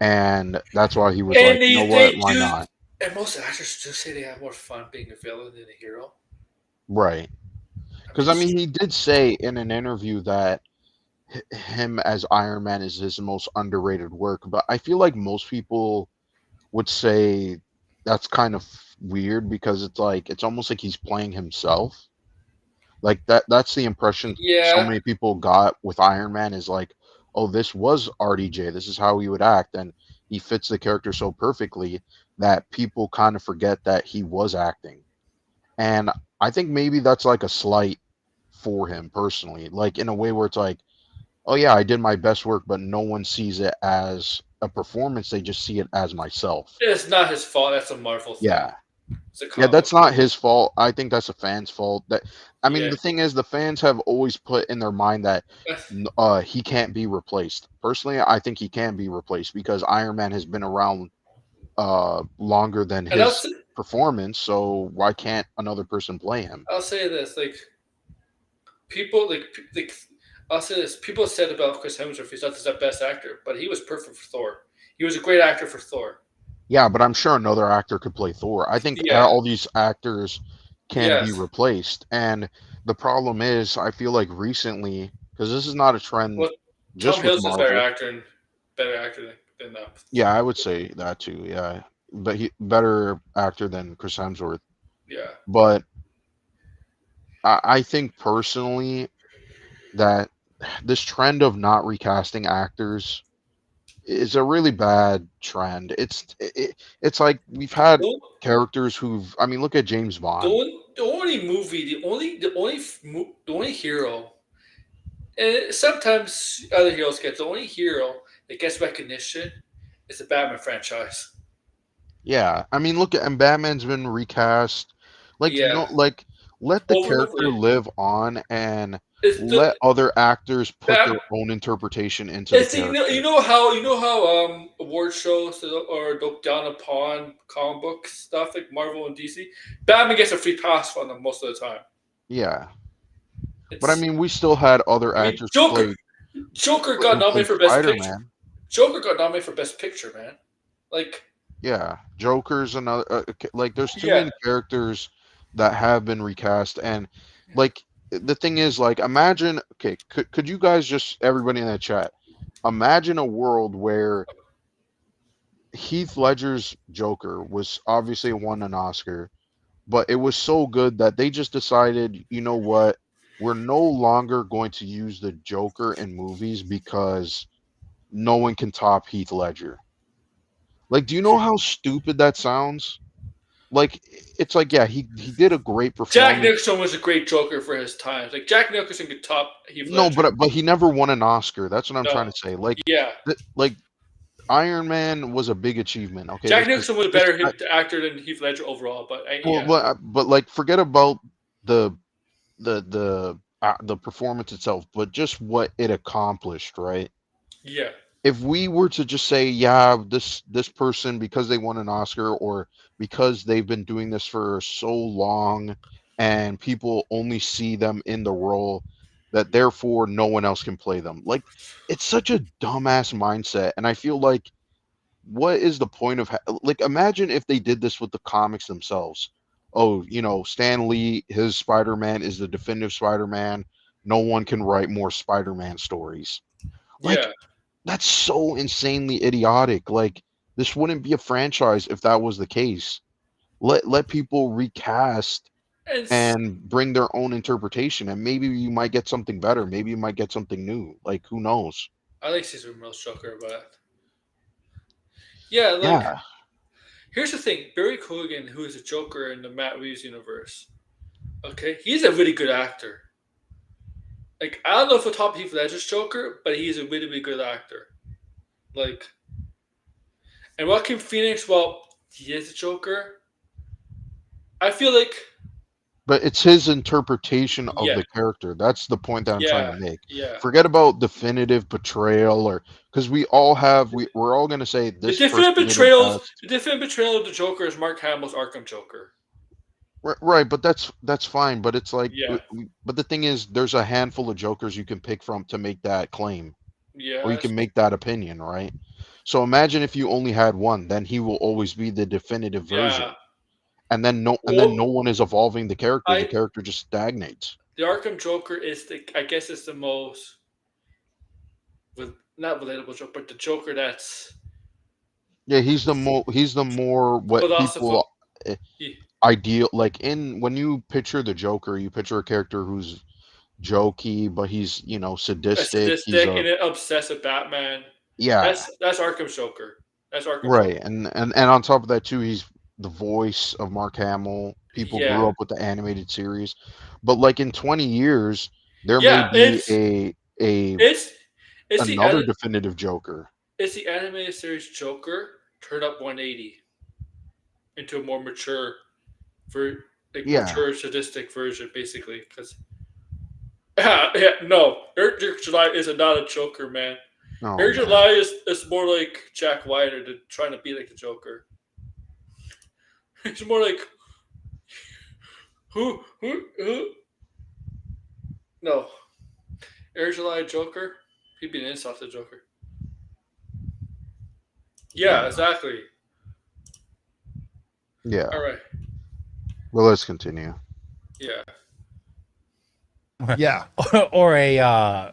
And that's why he was and like, you know what? Why do. not? And most actors do say they have more fun being a villain than a hero. Right. I Because mean, I mean, he did say in an interview that him as Iron Man is his most underrated work. But I feel like most people would say that's kind of weird because it's like, it's almost like he's playing himself. Like that's the impression so yeah, many people got with Iron Man is like, oh, this was RDJ. This is how he would act, and he fits the character so perfectly that people kind of forget that he was acting. And I think maybe that's like a slight for him personally, like in a way where it's like, oh yeah, I did my best work, but no one sees it as a performance. They just see it as myself. it's not his fault. That's a Marvel thing. Yeah. It's a Yeah, comic that's book. not his fault. I think that's a fan's fault. That I mean, Yeah. the thing is, the fans have always put in their mind that he can't be replaced. Personally, I think he can be replaced because Iron Man has been around longer than And his performance. So why can't another person play him? I'll say this, like people like I'll say this. People said about Chris Hemsworth he's not the best actor, but he was perfect for Thor. He was a great actor for Thor. Yeah, but I'm sure another actor could play Thor. I think Yeah. all these actors can be Yes. replaced. And the problem is, I feel like recently, because this is not a trend Well, just Tom with Hiddleston's Marvel. better actor than Yeah, I would say that too. Yeah, but he better actor than Chris Hemsworth. yeah. But I think personally that this trend of not recasting actors is a really bad trend. It's like we've had The, characters who've. I mean, look at James Bond. the only movie, the only hero, and sometimes other heroes get the only hero that gets recognition is the Batman franchise. Yeah, I mean, look at and Batman's been recast. Like Yeah, like let the over and over. character live on and It's let the other actors put their Bat. own interpretation into the It's character. you know how award shows or look down upon comic book stuff like Marvel and DC. Batman gets a free pass on them most of the time. Yeah, but I It's mean, we still had other I mean actors Joker got who played nominated for best Spider picture. Man. Joker got nominated for best picture, man. Like Yeah, Joker's another. Like, there's too yeah, many characters that have been recast, and like the thing is, like, imagine. Okay, could you guys just everybody in that chat imagine a world where Heath Ledger's Joker was obviously won an Oscar, but it was so good that they just decided, you know what, we're no longer going to use the Joker in movies because no one can top Heath Ledger. Like, do you know how stupid that sounds? Like, it's like, yeah, he did a great Jack performance. Nicholson was a great Joker for his time. Like Jack Nicholson could top Heath No, Ledger. but he never won an Oscar. That's what I'm No, trying to say. Like, yeah, like Iron Man was a big achievement. Okay, Jack Nicholson was a this better actor than Heath Ledger overall. But well, yeah, but like forget about the the performance itself, but just what it accomplished, right? yeah, If we were to just say, yeah, this person because they won an Oscar or because they've been doing this for so long and people only see them in the role that therefore no one else can play them. Like it's such a dumbass mindset and I feel like what is the point of like imagine if they did this with the comics themselves. Oh, you know, Stan Lee, his Spider-Man is the definitive Spider-Man. No one can write more Spider-Man stories. Like yeah. that's so insanely idiotic. Like this wouldn't be a franchise if that was the case. Let people recast And and bring their own interpretation and maybe you might get something better. Maybe you might get something new. Like who knows? I like Caesar Mills Joker, but yeah, like Yeah. here's the thing: Barry Keoghan, who is a Joker in the Matt Reeves universe, okay, he's a really good actor. Like I don't know if he'll top Heath Ledger's Joker, but he's a really, really good actor. Like, and Joaquin Phoenix, well, he is a Joker. I feel like, But it's his interpretation of yeah, the character. That's the point that I'm trying to yeah, make. yeah. Forget about definitive betrayal or because we all have we're all gonna say this person did it best. The different betrayal of the Joker is Mark Hamill's Arkham Joker. Right, but that's fine. But it's like, Yeah, but the thing is, there's a handful of Jokers you can pick from to make that claim, or you yeah, can make that opinion, right? So imagine if you only had one, then he will always be the definitive version, yeah. and then no Well, one is evolving the character. The I character just stagnates. the Arkham Joker is I guess it's the most with not relatable Joker, but the Joker that's Yeah, he's the more what philosophical. people ideal like in when you picture the Joker, you picture a character who's jokey, but he's A sadistic. He's sadistic a and an obsessed with Batman. yeah. That's Arkham's Joker. That's Arkham's Joker. Right, and on top of that too, he's the voice of Mark Hamill. People Yeah, grew up with the animated series, but like in 20 years, there may yeah. be a It's it's the another definitive Joker. it's the animated series Joker turned up 180 into a more mature Yeah. mature sadistic version, basically. Because no, Eric July is not a Joker, man. Oh, Eric man. July is more like Jack Whiter than trying to be like the Joker. He's more like who? No, Eric July Joker. He'd be an insult to the Joker. Yeah, exactly. Yeah. All right. Well, let's continue. Yeah. Yeah. Or a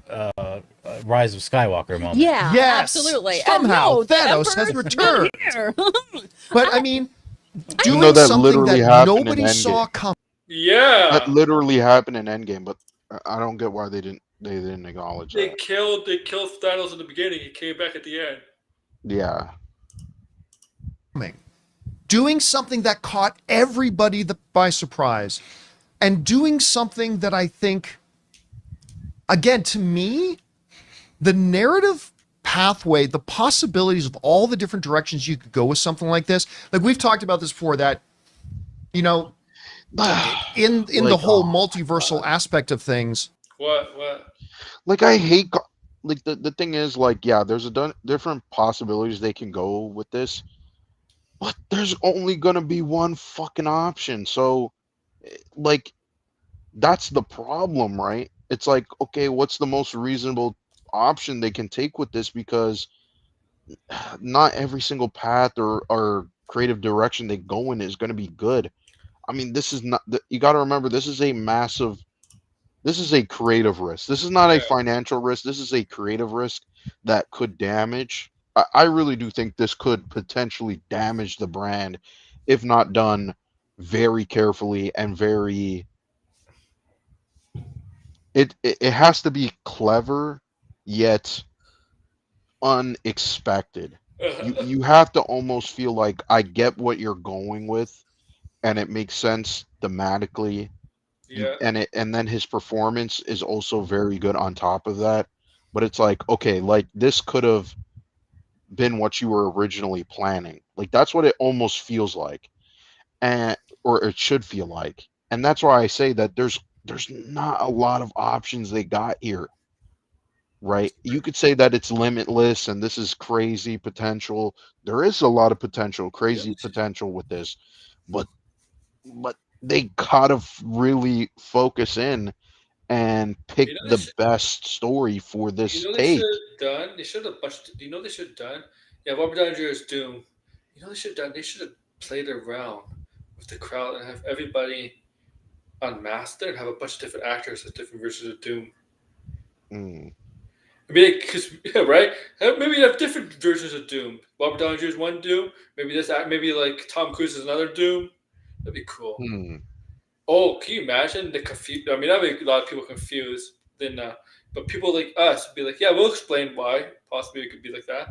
Rise of Skywalker moment. Yeah, Yes. absolutely. Somehow And no, the Thanos has Emperor's returned. not here. But I mean, Even doing though that something literally that happened in nobody saw Endgame. coming. Yeah. That literally happened in Endgame, but I don't get why they didn't acknowledge They that. killed Thanos in the beginning. He came back at the end. Yeah. Doing something that caught everybody by surprise, and doing something that I think, again, to me, the narrative pathway, the possibilities of all the different directions you could go with something like this. Like we've talked about this before, that, you know, in Like, the whole oh, multiversal aspect of things. What? like I hate like the thing is, like, yeah, there's different possibilities they can go with this, but there's only gonna be one fucking option. So, like, that's the problem, right? It's like, okay, what's the most reasonable option they can take with this? Because not every single path or creative direction they go in is going to be good. I mean, this is not, you got to remember, this is a creative risk. This is not a Yeah. financial risk. This is a creative risk that could damage. I really do think this could potentially damage the brand if not done very carefully and very. It has to be clever yet unexpected. You have to almost feel like I get what you're going with, and it makes sense thematically. Yeah. And then his performance is also very good on top of that. But it's like, okay, like this could have been what you were originally planning. Like that's what it almost feels like, and or it should feel like. And that's why I say that there's not a lot of options they got here. Right? You could say that it's limitless and this is crazy potential. There is a lot of potential, crazy potential with this, but they gotta really focus in and pick You know the best story for this they should take. have done? They should have you know they should have done? Yeah, Robert Downey Jr. is Doom. You know they should have done? They should have played around with the crowd and have everybody unmasked there and have a bunch of different actors as different versions of Doom. Mm, I mean, because yeah, right? Maybe you have different versions of Doom. Robert Downey Jr. is one Doom. Maybe like Tom Cruise is another Doom. That'd be cool. hmm. Oh, can you imagine the confused? I mean, that'd make a lot of people confused. Then, but people like us would be like, "Yeah, we'll explain why. Possibly it could be like that."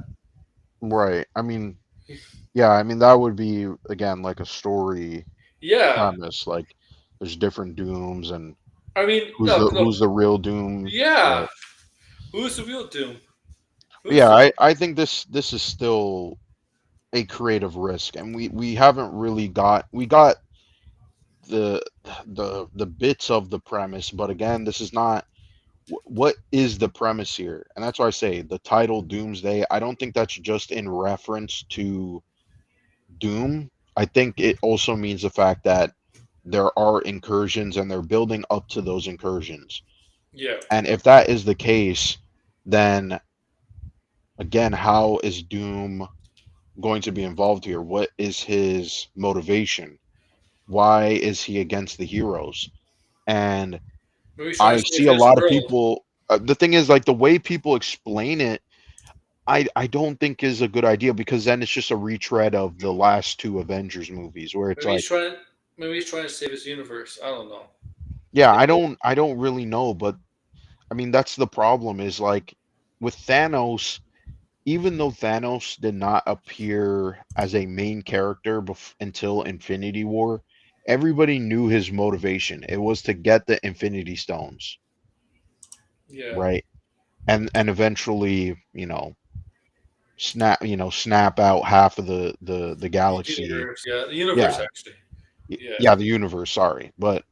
Right. I mean, yeah, I mean that would be again like a story Yeah, premise. Like there's different dooms and I mean, who's the real doom. yeah. Right. Who's the real Doom? But yeah, I think this is still a creative risk, and we haven't really got the the bits of the premise, but again, this is not what is the premise here, and that's why I say the title Doomsday. I don't think that's just in reference to Doom. I think it also means the fact that there are incursions and they're building up to those incursions. Yeah, And if that is the case, then again, how is Doom going to be involved here? What is his motivation? Why is he against the heroes? And maybe he's trying I to save see a his lot of world. people. The thing is, like the way people explain it, I don't think is a good idea because then it's just a retread of the last two Avengers movies, where it's Maybe like, he's trying to save his universe. I don't know. yeah, I don't really know, but I mean that's the problem is like with Thanos, even though Thanos did not appear as a main character until Infinity War, everybody knew his motivation. It was to get the Infinity Stones, Yeah, right? And eventually, snap out half of the galaxy. universe. Yeah, the universe Yeah, actually. Yeah. Yeah, the universe. Sorry, but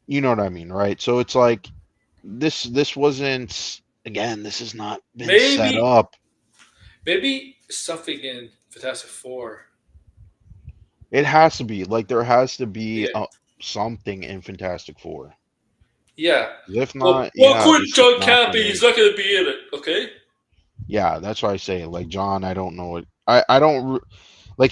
you know what I mean, right? So it's like this wasn't again. This has not been set Maybe up. maybe something in Fantastic Four. It has to be like there has to be Yeah. something in Fantastic Four. Yeah. If Well, not, yeah, according to this is John not Campea, gonna he's make. not going to be in it. Okay. Yeah, that's why I say like John. I don't know what I don't like.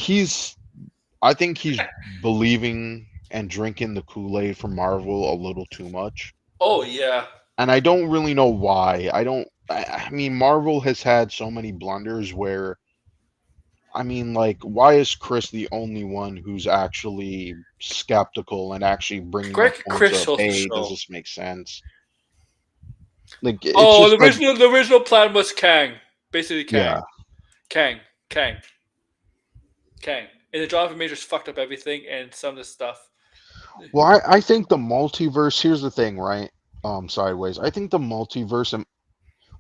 I think he's believing and drinking the Kool-Aid from Marvel a little too much. Oh yeah. And I don't really know why. I mean, Marvel has had so many blunders where, I mean, like, why is Chris the only one who's actually skeptical and actually bringing up Greg points Chris of, hosts the hey, does show. this make sense? Like, it's Oh, just like, the original plan was Kang, basically Kang, yeah. Kang, Kang, Kang. And the Jonathan Majors fucked up everything and some of the stuff. Well, I think the multiverse, here's the thing, right? Sideways. I think the multiverse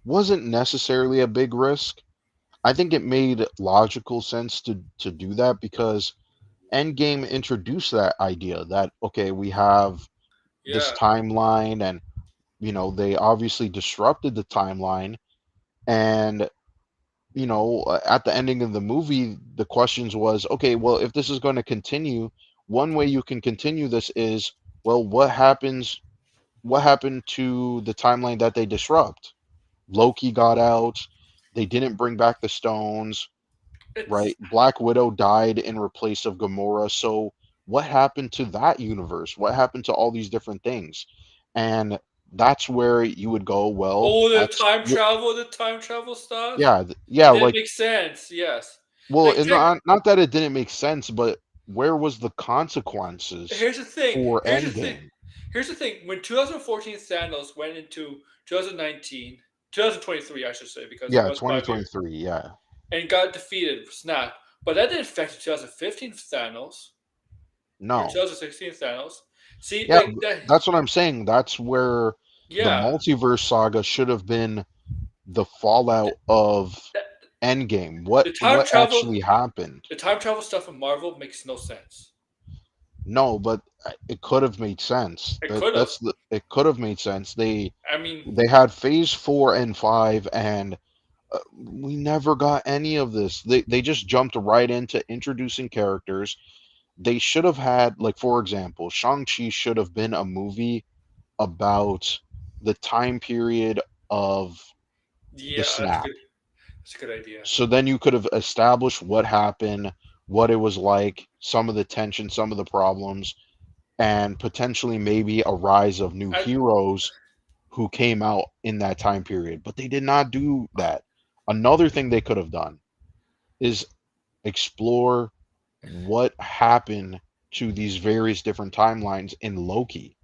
wasn't necessarily a big risk. I think it made logical sense to do that because Endgame introduced that idea that okay, we have this Yeah. timeline and they obviously disrupted the timeline and at the ending of the movie the questions was okay, well, if this is going to continue, one way you can continue this is, well, what happened to the timeline that they disrupt? Loki got out, they didn't bring back the stones, It's right? Black Widow died in replace of Gamora. So what happened to that universe? What happened to all these different things? And that's where you would go, well, oh that's the time travel stuff. yeah, It yeah, didn't like make sense. Yes. well, Like it's Jack, not that it didn't make sense, but where was the consequences here's the thing. for Here's the thing. Endgame? Here's the thing. When 2014 Thanos went into 2019, 2023, I should say, because it Yeah, was 5 years, 2023, yeah. and got defeated, snap. But that didn't affect 2015 Thanos or No. 2016 Thanos. See, Yeah, like that. that's what I'm saying. That's where the Yeah. multiverse saga should have been the fallout of That, Endgame. the time What travel, actually happened? the time travel stuff in Marvel makes no sense. No, but it could have made sense. It could have. It could have made sense. I mean, They had Phase 4 and 5 and we never got any of this. They just jumped right into introducing characters. They should have had, like, for example, Shang-Chi should have been a movie about the time period of the yeah, that's snap. good. That's a good idea. So then you could have established what happened, what it was like, some of the tension, some of the problems, and potentially maybe a rise of new I, heroes who came out in that time period. But they did not do that. Another thing they could have done is explore what happened to these various different timelines in Loki.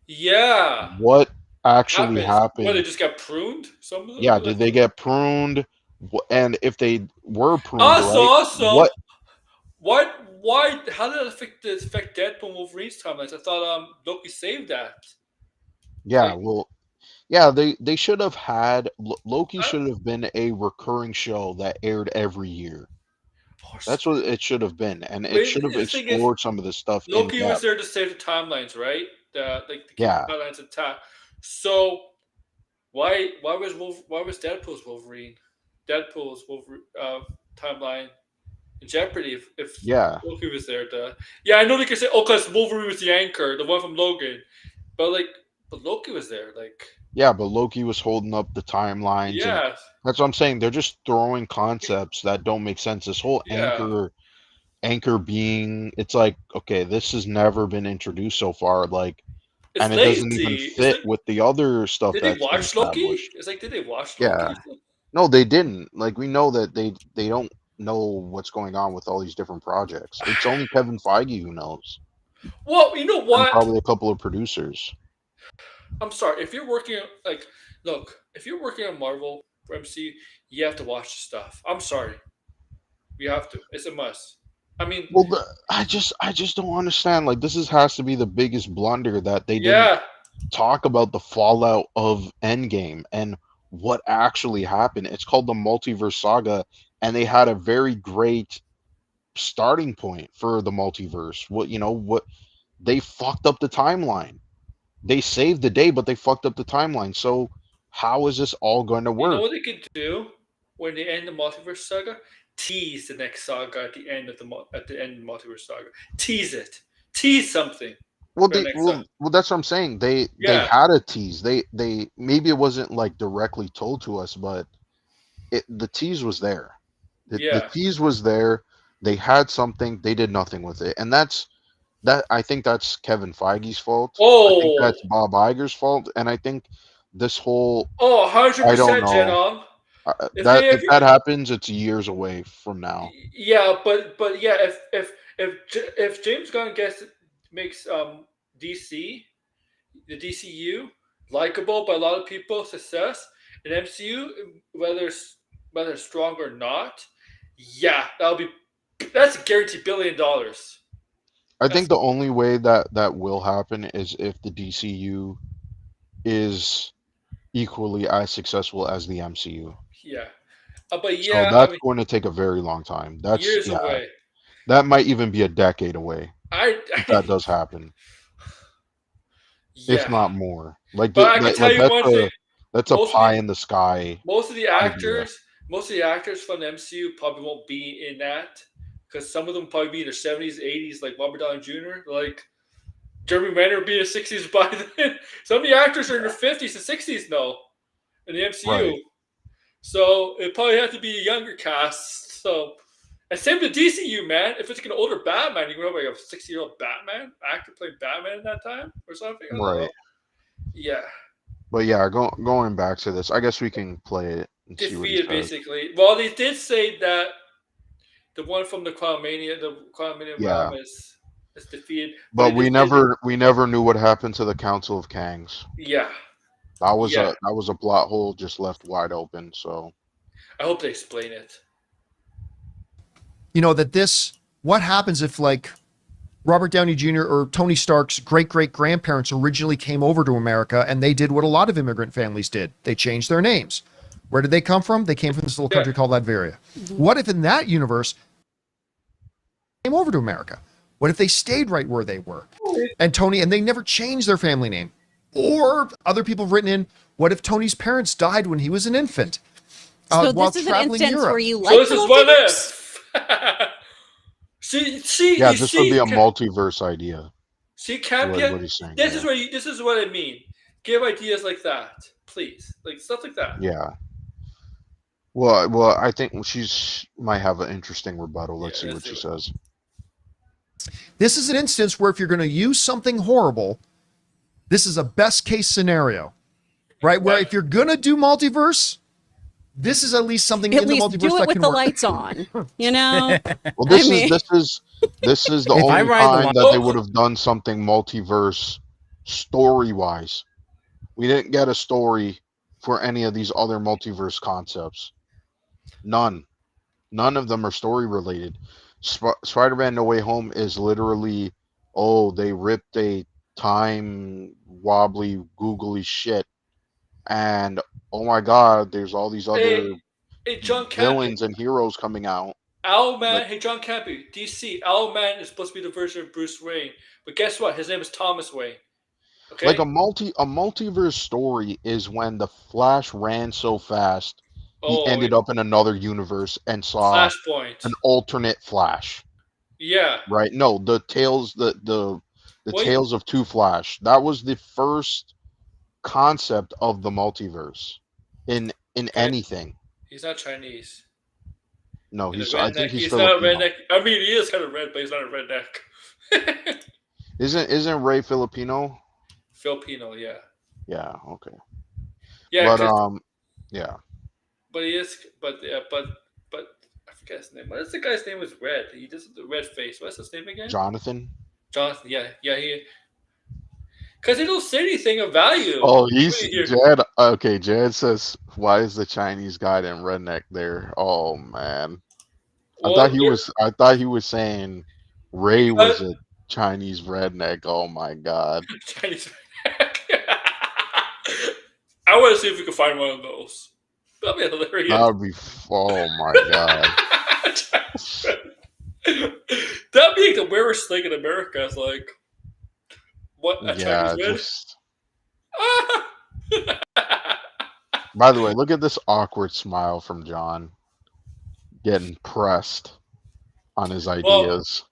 yeah, What actually happens. What, they happened? just got pruned? Some of them, Yeah, like. did they get pruned? And if they were pruned, right? Also, What? why, how did it affect Deadpool and Wolverine's timelines? I thought Loki saved that. Yeah, Like, well, yeah, they should have had Loki I, should have been a recurring show that aired every year. oh, That's what it should have been, and it but should have the thing is, explored some of this stuff in Loki was depth. there to save the timelines, right? To keep Yeah, the timelines intact. So why was Deadpool's Wolverine, Deadpool's Wolverine timeline in jeopardy if yeah, Loki was there? Yeah, I know they can say, oh, because Wolverine was the anchor, the one from Logan, but but Loki was there, like, yeah. But Loki was holding up the timelines, and yeah, that's what I'm saying. They're just throwing concepts that don't make sense. This whole yeah. anchor being, it's like, okay, this has never been introduced so far, like, It's and it doesn't even lazy. It's fit like, with the other stuff did they that's been watch Loki? established. It's like, did they watch Yeah. Loki? No, they didn't. Like, we know that they don't know what's going on with all these different projects. It's only Kevin Feige who knows, Well, you know and what? probably a couple of producers. I'm sorry. If you're working like, look, if you're working on Marvel for MCU, you have to watch the stuff. I'm sorry, you have to. It's a must. I mean, Well, I just don't understand. Like, has to be the biggest blunder that they didn't yeah, talk about the fallout of Endgame and what actually happened. It's called the Multiverse Saga, and they had a very great starting point for the multiverse. What they fucked up the timeline. They saved the day, but they fucked up the timeline. So how is this all going to You know work? what they could do when they end the multiverse saga? Tease the next saga at the end of the multiverse saga. Tease it. Tease something. Well, for the next saga. that's what I'm saying. They Yeah. had a tease. They maybe it wasn't like directly told to us, but the tease was there. The Yeah. tease was there. They had something. They did nothing with it, and I think that's Kevin Feige's fault. I think Oh. that's Bob Iger's fault, and I think this whole Oh, I don't 100% know Jedon. if that happens, it's years away from now. Yeah, but yeah, if James Gunn makes DC, the DCU, likable by a lot of people, success, and MCU, whether it's strong or not, yeah, that's a guaranteed $1 billion. I think the only way that will happen is if the DCU is equally as successful as the MCU. Yeah, but So yeah, that's going to take a very long time. years away. That might even be a decade away if that does happen, yeah. if not more. Like, But I can tell you one thing. That's a pie in the sky. Most of the actors from the MCU probably won't be in that because some of them probably be in their 70s, 80s, like Robert Downey Jr., like Jeremy Renner would be in his 60s by then. Some of the actors are in their 50s and 60s now in the MCU. Right. So it probably has to be a younger cast. So, and same with DCU, man. If it's like an older Batman, you can have like a 60-year-old Batman actor playing Batman at that time or something. I don't know. Yeah. But yeah, going back to this, I guess we can play it and see what he Defeated, says. basically. Well, they did say that the one from the Clownmania realm is defeated. But we never knew what happened to the Council of Kangs. Yeah. That was a plot hole just left wide open. So I hope they explain it. You know what happens if like Robert Downey Jr. or Tony Stark's great-great-grandparents originally came over to America and they did what a lot of immigrant families did. They changed their names. Where did they come from? They came from this little country called Latveria. Mm-hmm. What if in that universe they came over to America? What if they stayed right where they were? And they never changed their family name? Or other people have written in, what if Tony's parents died when he was an infant? So while this is an traveling instance Europe? where you like this is what multiverse? this would be a multiverse idea. See, Campea, this is what I mean. Give ideas like that, please, like stuff like that. Yeah. Well, I think she's might have an interesting rebuttal. Let's see what she says. This is an instance where if you're going to use something horrible, this is a best case scenario, right? Where if you're going to do multiverse, this is at least something in the multiverse do it that with can the work. lights on, you know? Well, this is the only time that they would have done something multiverse story-wise. We didn't get a story for any of these other multiverse concepts. None of them are story related. Spider-Man No Way Home is literally, they ripped a time wobbly googly shit, and oh my god, there's all these other villains and heroes coming out. Owlman, John Campea, DC. Owlman is supposed to be the version of Bruce Wayne, but guess what? His name is Thomas Wayne. Okay? Like a multiverse story is when the Flash ran so fast he ended up in another universe and saw Flashpoint. an alternate Flash. Yeah. Right. No, the Tales Tales of Two Flash. That was the first concept of the multiverse in anything. He's not Chinese. No, I think he's not a redneck. I mean, he is kind of red, but he's not a redneck. Isn't Ray Filipino? Filipino, yeah. Yeah. Okay. Yeah. But yeah. But he is. But I forget his name. What is the guy's name? Was red. He does the red face. What's his name again? Jonathan. Yeah. He. Because he don't say anything of value. Oh, Jed. Okay, Jed says, "Why is the Chinese guy in redneck there?" Oh man, I thought he was saying Ray was a Chinese redneck. Oh my god. Chinese redneck. I want to see if we can find one of those. That'd be hilarious. That would be. Oh my god. That being the weirdest thing in America is like, what a Yeah, Chinese win. just. By the way, look at this awkward smile from John, getting pressed on his ideas.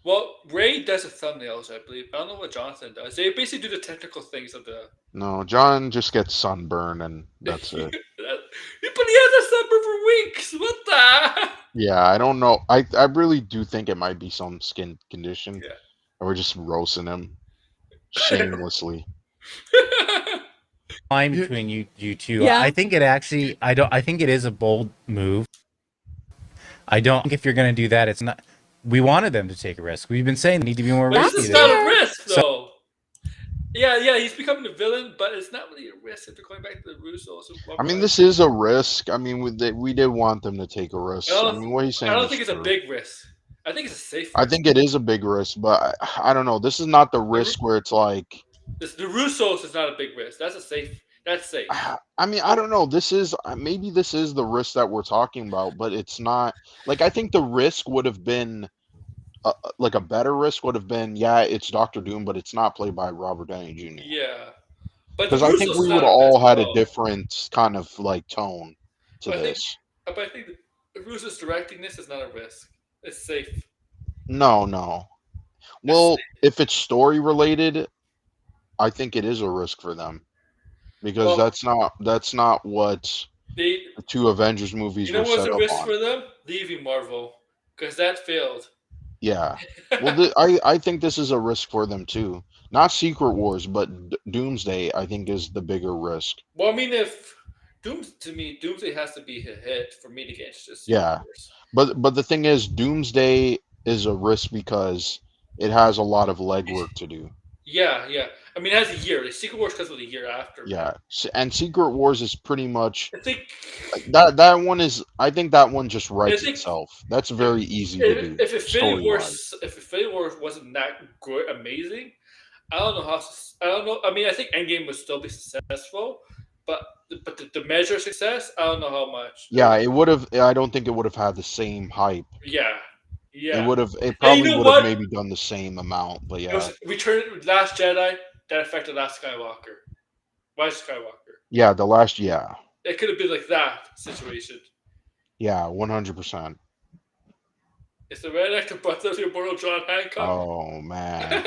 Well, Ray does the thumbnails, I believe. I don't know what Jonathan does. They basically do the technical things of the. No, John just gets sunburn and that's it. But he has a sunburn for weeks. What the? Yeah, I don't know. I really do think it might be some skin condition. Yeah. And we're just roasting him shamelessly. Line between you two. Yeah. I think it actually. I think it is a bold move. I don't think if you're going to do that, it's not. We wanted them to take a risk. We've been saying they need to be more But risky. this is not fair. a risk, though. Yeah, he's becoming a villain, but it's not really a risk if they're going back to the Russos. I mean, this is a risk. I mean, we did want them to take a risk. I mean, what he's saying. I don't is think it's a true. big risk. I think it's a safe risk. I think it is a big risk, but I don't know. This is not the risk where it's like. The Russos is not a big risk. That's a safe. That's safe. I mean, I don't know. This is maybe this is the risk that we're talking about, but it's not. Like, I think the risk would have been. Like a better risk would have been, yeah, it's Doctor Doom, but it's not played by Robert Downey Jr. Yeah, but Because I think we would all had a different kind of like tone to this. But I think the Russo's directing this is not a risk. It's safe. No. Well, if it's story related, I think it is a risk for them because that's not what the two Avengers movies were set up on. You know what's a risk for them? Leaving Marvel, because that failed. Yeah. Well, I think this is a risk for them too. Not Secret Wars, but Doomsday, I think, is the bigger risk. Well, I mean, if Doomsday has to be a hit for me to get interested. Yeah. But the thing is, Doomsday is a risk because it has a lot of legwork to do. Yeah. I mean, it has a year. The Secret Wars comes with a year after. Yeah, and Secret Wars is pretty much. I think that one is. I think that one just writes itself. That's very easy to do. If Infinity Wars wasn't that good, amazing, I don't know how. I don't know. I mean, I think Endgame would still be successful, but the measure of success, I don't know how much. Yeah, it would have. I don't think it would have had the same hype. Yeah. It would have. It probably would have maybe done the same amount, but yeah. Last Jedi that affected Last Skywalker. Rise Skywalker. Yeah, the last. Yeah. It could have been like that situation. Yeah, 100%. It's the red actor brother of the immortal John Hancock. Oh man.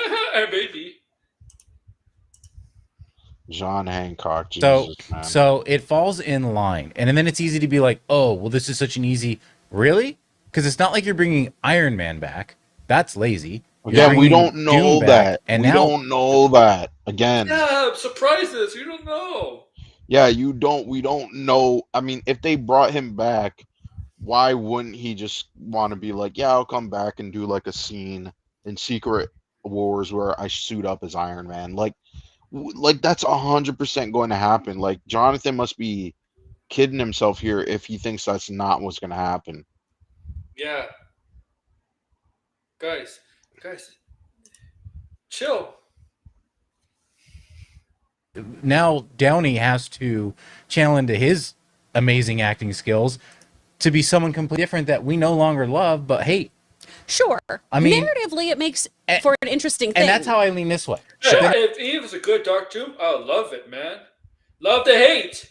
Maybe. John Hancock. Jesus, man. So it falls in line, and then it's easy to be like, oh, well, this is such an easy. Really? Because it's not like you're bringing Iron Man back. That's lazy. Again, we don't know that. And we don't know that. Again. Yeah, surprises. You don't know. Yeah, you don't. We don't know. I mean, if they brought him back, why wouldn't he just want to be like, yeah, I'll come back and do like a scene in Secret Wars where I suit up as Iron Man? Like that's 100% going to happen. Like, Jonathan must be kidding himself here if he thinks that's not what's going to happen. Yeah. Guys, chill. Now Downey has to channel into his amazing acting skills to be someone completely different that we no longer love but hate. Sure. I mean, narratively, it makes for an interesting thing. And that's how I lean this way. Yeah, if Eve is a good Dark Doom, I love it, man. Love to hate.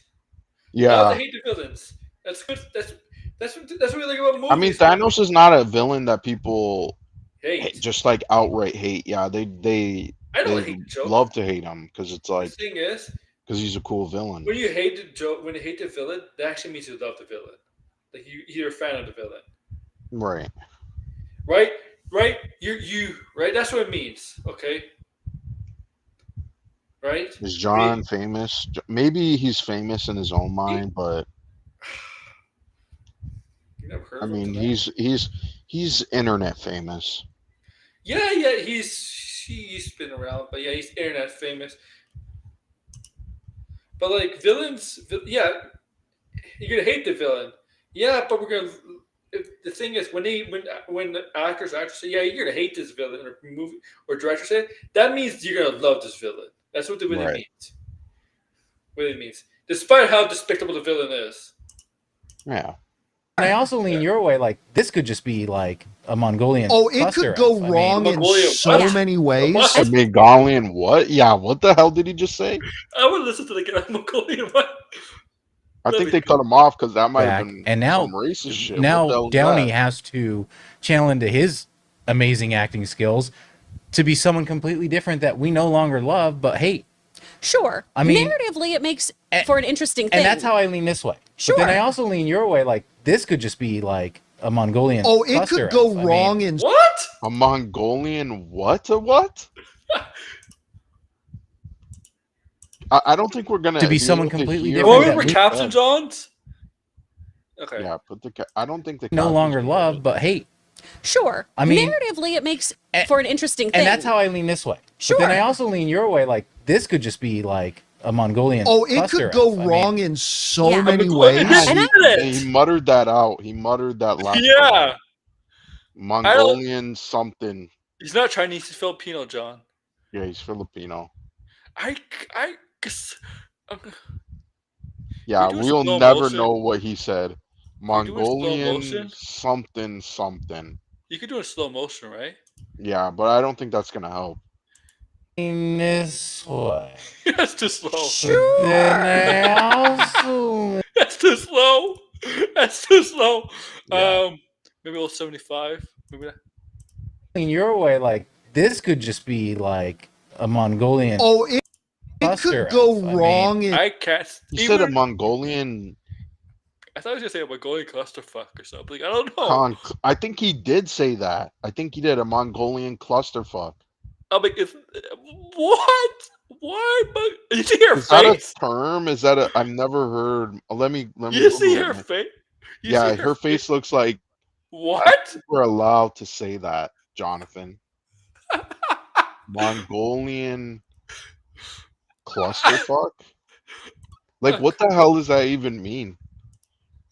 Yeah. Love to hate the villains. That's good. That's what we like about movies. I mean, Thanos is not a villain that people hate. Just like outright hate. Yeah, they love to hate him because it's like. The thing is, because he's a cool villain. When you hate the villain, that actually means you love the villain. Like you're a fan of the villain. Right. Right. You right. That's what it means. Okay. Right. Is John famous? Maybe he's famous in his own mind, but. I mean, he's internet famous. Yeah, he's been around, but yeah, he's internet famous. But like villains, yeah, you're gonna hate the villain. Yeah, but we're gonna. The thing is, when the actors say, yeah, you're gonna hate this villain, or movie or director say, that means you're gonna love this villain. That's what the villain means. What it means, despite how despicable the villain is. Yeah. And I also lean your way, like, this could just be like a Mongolian. Oh, it cluster could go F. I mean, wrong in Mongolian so what? many ways. What? A Mongolian what? Yeah, what the hell did he just say? I would listen to the Mongolian what? I Let think me- they cut him off because that might have back, been and now some racist shit. What the now hell is Downey that? has to channel into his amazing acting skills to be someone completely different that we no longer love but hate. Sure. I mean- narratively, it makes and- for an interesting thing. And that's how I lean this way. Sure. But then I also lean your way. Like this could just be like a Mongolian. Oh, it cluster could go F. I mean, wrong in What? A Mongolian what? A what? I don't think we're gonna To be be someone able to completely hear different What what that were we- he Captain said. John's? Okay. Yeah, put the. I don't think the no captain's longer gonna love get but hate. Sure. I mean- narratively, it makes and- for an interesting thing. And that's how I lean this way. Sure. But then I also lean your way. Like this could just be like a Mongolian. Oh, it cluster could go F. I mean, wong in so Yeah. many Mongolian- ways. And I- He muttered that out. He muttered that last. Yeah. part. Mongolian something. He's not Chinese. He's Filipino, John. Yeah, he's Filipino. I guess. Yeah, do a we'll slow never motion? know what he said. you do a slow Mongolian motion? something something. You could do it in slow motion, right? Yeah, but I don't think that's gonna help. lean this way. That's too slow. But then I also That's too slow. That's too slow. Yeah. Maybe a little 75. Maybe that. lean your way. Like this could just be like a Mongolian. Oh, it cluster could go F. I mean, wrong in I can't. He said a even- Mongolian I thought he was gonna say a Mongolian clusterfuck or something. I don't know. I think he did say that. I think he did a Mongolian clusterfuck. I'm like, what? Why? But you see her Is that a face. term? Is that a? I've never heard. Let me. You see Google her it. face. You Yeah, see her face looks like What? we're allowed to say that, Jonathan. Mongolian clusterfuck? Like, what the hell does that even mean?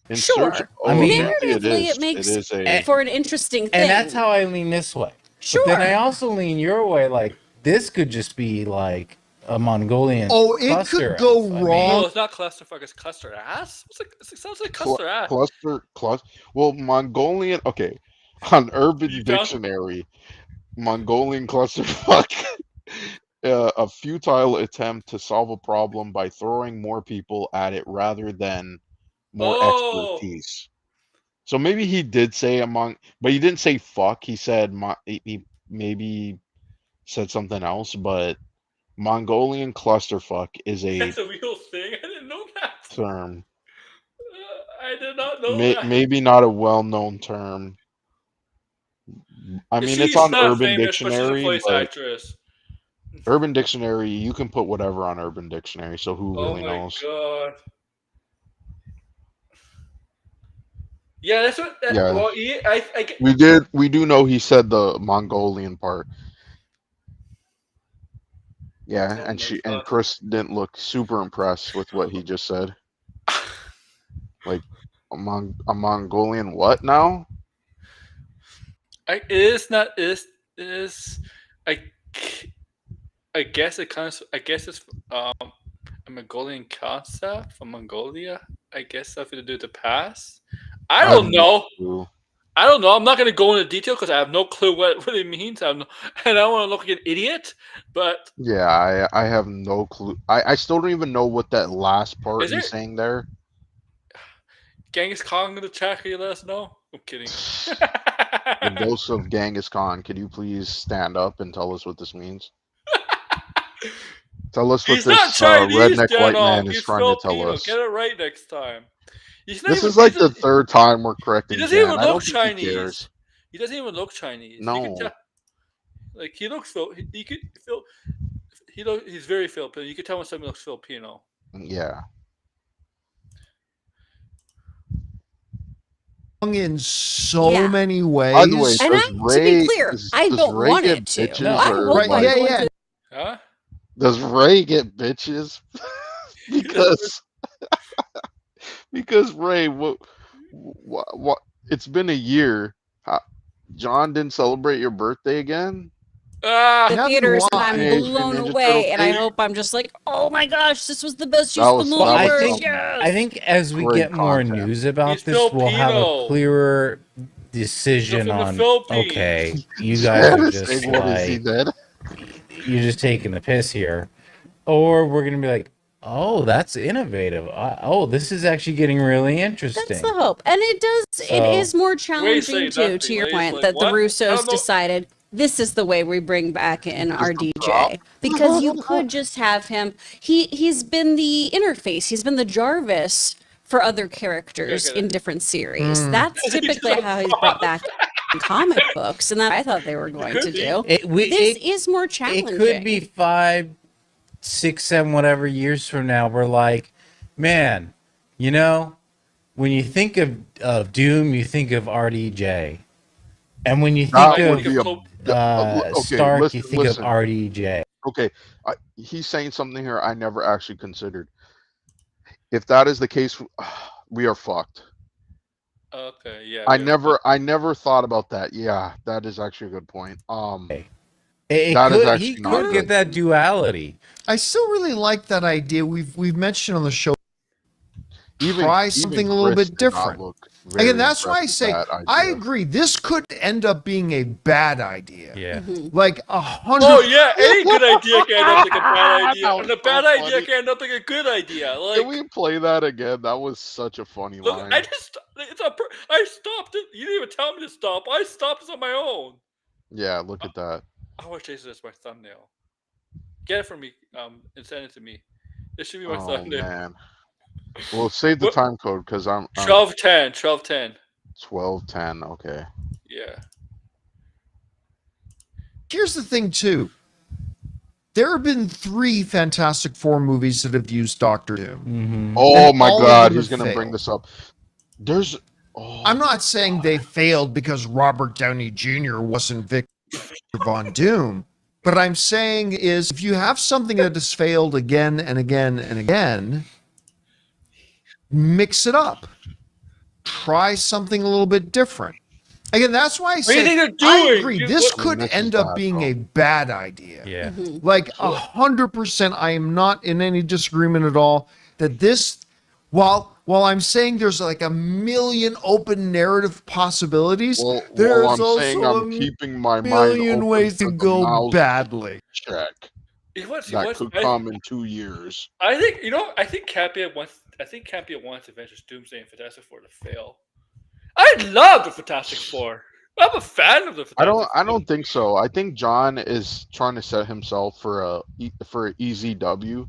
In Sure. search, I mean- apparently narratively, it makes it is a. for an interesting thing. and that's how I lean this way. Sure. But then I also lean your way. Like this could just be like a Mongolian. Oh, it cluster could go F. I mean, wrong. No, it's not clusterfuck. It's cluster ass. It sounds like Cl- cluster ass. cluster. Well, Mongolian. Okay, on Urban You found- Dictionary, Mongolian clusterfuck. A futile attempt to solve a problem by throwing more people at it rather than more Oh. expertise. So maybe he did say but he didn't say fuck. He said he maybe said something else. But Mongolian clusterfuck is a That's a real thing. I didn't know that. term. I did not know that. Maybe not a well-known term. I mean, it's on not Urban famous, but she's a Dictionary. voice But actress. Urban Dictionary, you can put whatever on Urban Dictionary. So who Oh really my knows? god. Yeah, that's what. Yeah. Well, yeah, I get. We do know he said the Mongolian part. Yeah, Oh and my and God. Chris didn't look super impressed with what he just said. Like a Mongolian what now? It is not. It is. I guess it kind of. I guess it's a Mongolian concept from Mongolia. I guess something to do with the past. I don't know. Ooh. I don't know. I'm not going to go into detail because I have no clue what it means. And I don't want to look like an idiot. But Yeah, I have no clue. I still don't even know what that last part Is he's it- saying there. Genghis Khan in the chat, can you let us know? I'm kidding. The ghost of Genghis Khan, could you please stand up and tell us what this means? Tell us what He's not this Chinese, redneck white Dano. man is He's trying to tell Filipino. us. Get it right next time. He's not This even- is like he the doesn't- third time we're correcting He doesn't Dan. even I don't look think Chinese. he cares. He doesn't even look Chinese. You No. can tell, like he looks he could feel. He's very Filipino. You can tell when somebody looks Filipino. Yeah. in so Yeah. many ways. By the way, And does to be Ray, clear, does, I does don't Ray want get it to. bitches No. I or hope Right, I yeah, go yeah. into Huh? does Ray get bitches? because because Ray, what it's been a year. John didn't celebrate your birthday again? Ah, the Happy theaters and Why? I'm Teenage blown Mutant Ninja away, Turtle and I cake? hope I'm just like, oh my gosh, this was the best use That of was- the that was multiverse. something. Yes. I think as we Great get more content. news about He's this, we'll have Filipino. a clearer decision You're from the on Philippines. okay, you guys are just Saying, what is he like dead? you're just taking the piss here, or we're gonna be like, oh, that's innovative. Oh, this is actually getting really interesting. That's the hope. And it So- is more Wait, challenging say too, nothing. to your Wait, point, like, that the what? I Russos don't know. decided this is the way we bring back in our the DJ. prop. Because you could just have him, he's been the interface, he's been the Jarvis for other characters Okay, in different series. That's typically how he's brought back in comic books, and that I thought they were going to Could be. do. It This is more it challenging. could be 5, 6, 7, whatever years from now. We're like, man, you know, when you think of Doom, you think of RDJ, and when you That think would be a okay, Stark, listen, you think listen. of RDJ. Okay, he's saying something here I never actually considered. If that is the case, we are fucked. Okay, yeah. I yeah. never thought about that. Yeah, that is actually a good point. It That is could, actually he not could get good. that duality. I still really like that idea. We've mentioned on the show. Try something a little Chris bit did not different. look very Again, that's why I impressed say with that I idea. agree. This could end up being a bad idea. Yeah. Like 100. Oh yeah, any good idea can end up like a bad idea, That and a was bad so idea funny. can end up like a good idea. Like, Can we play that again? That was such a funny look, line. I stopped it. You didn't even tell me to stop. I stopped this on my own. Yeah, look at that. I want to change this as my thumbnail. Get it for me, and send it to me. This should be my Oh thumbnail. man. Well, save the What- time code because I'm 12:10. 12:10. 12:10. Okay. Yeah. Here's the thing, too. There have been 3 Fantastic Four movies that have used Doctor Doom. Mm-hmm. Oh And my all of God, them he's have gonna bring failed. this up. There's. Oh, I'm not saying they failed because Robert Downey Jr. wasn't Victor Von Doom. But I'm saying is if you have something that has failed again and again and again, mix it up. Try something a little bit different. Again, that's why I What do you say think they're I doing? agree. You- This what- could This is end up bad, being bro. a bad idea. Yeah. Like 100%, I am not in any disagreement at all that this, while I'm saying there's like a million open narrative possibilities, well, there's I'm also saying a I'm keeping my mind million open ways to for the go mouse badly. check What? that could come in 2 years. I think I think Campea wants. I think Campea wants Avengers, Doomsday, and Fantastic Four to fail. I love the Fantastic Four. I'm a fan of the Fantastic Four. I don't think so. I think John is trying to set himself for an easy W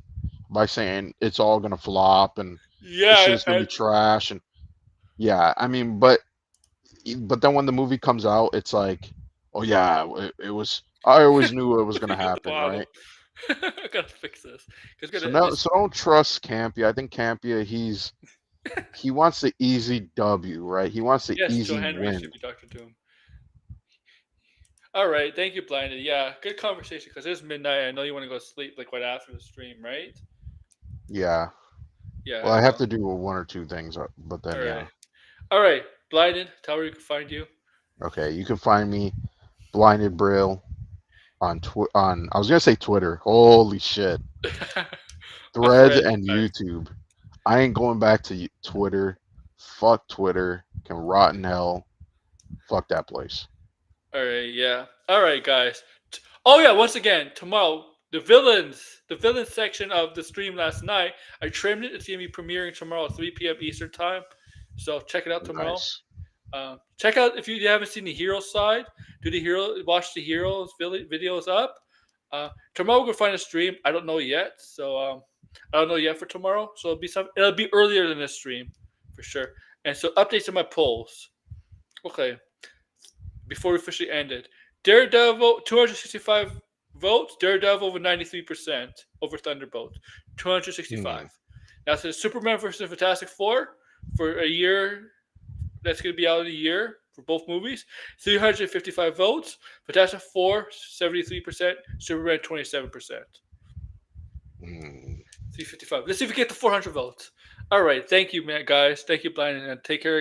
by saying it's all gonna flop and Yeah, it's gonna be trash and yeah. I mean, but then when the movie comes out, it's like, oh yeah, it was. I always knew it was gonna happen, right? I gotta fix this. So don't trust Campea. I think Campea he wants the easy W, right? He wants the yes, easy Joe Henry win. should be Doctor Doom. All right, thank you, Blinded. Yeah, good conversation because it's midnight. I know you want to go to sleep like right after the stream, right? Yeah. Yeah. Well, I have to do 1 or 2 things, but then All yeah. right. All right, Blinded. Tell where you can find you. Okay, you can find me, Blinded Braille, on I was gonna say Twitter. Holy shit, Threads and YouTube. I ain't going back to Twitter. Fuck Twitter. Can rot in hell. Fuck that place. All right, yeah. All right, guys. Oh yeah, once again, tomorrow the villains section of the stream last night. I trimmed it. It's gonna be premiering tomorrow at 3 p.m. Eastern time. So check it out tomorrow. Nice. Check out if you haven't seen the hero side. Watch the heroes videos up. Tomorrow we're gonna find a stream. I don't know yet, so I don't know yet for tomorrow. So it'll be earlier than this stream for sure. And so updates on my polls. Okay. Before we officially ended, Daredevil 265 votes. Daredevil with 93% over Thunderbolt. 265. That's a Superman versus Fantastic Four for a year. That's going to be out in a year for both movies. 355 votes. Fantastic Four 73%. Superman 27%. 355. Let's see if we get to 400 votes. All right. Thank you, man, guys. Thank you, Blind, and take care.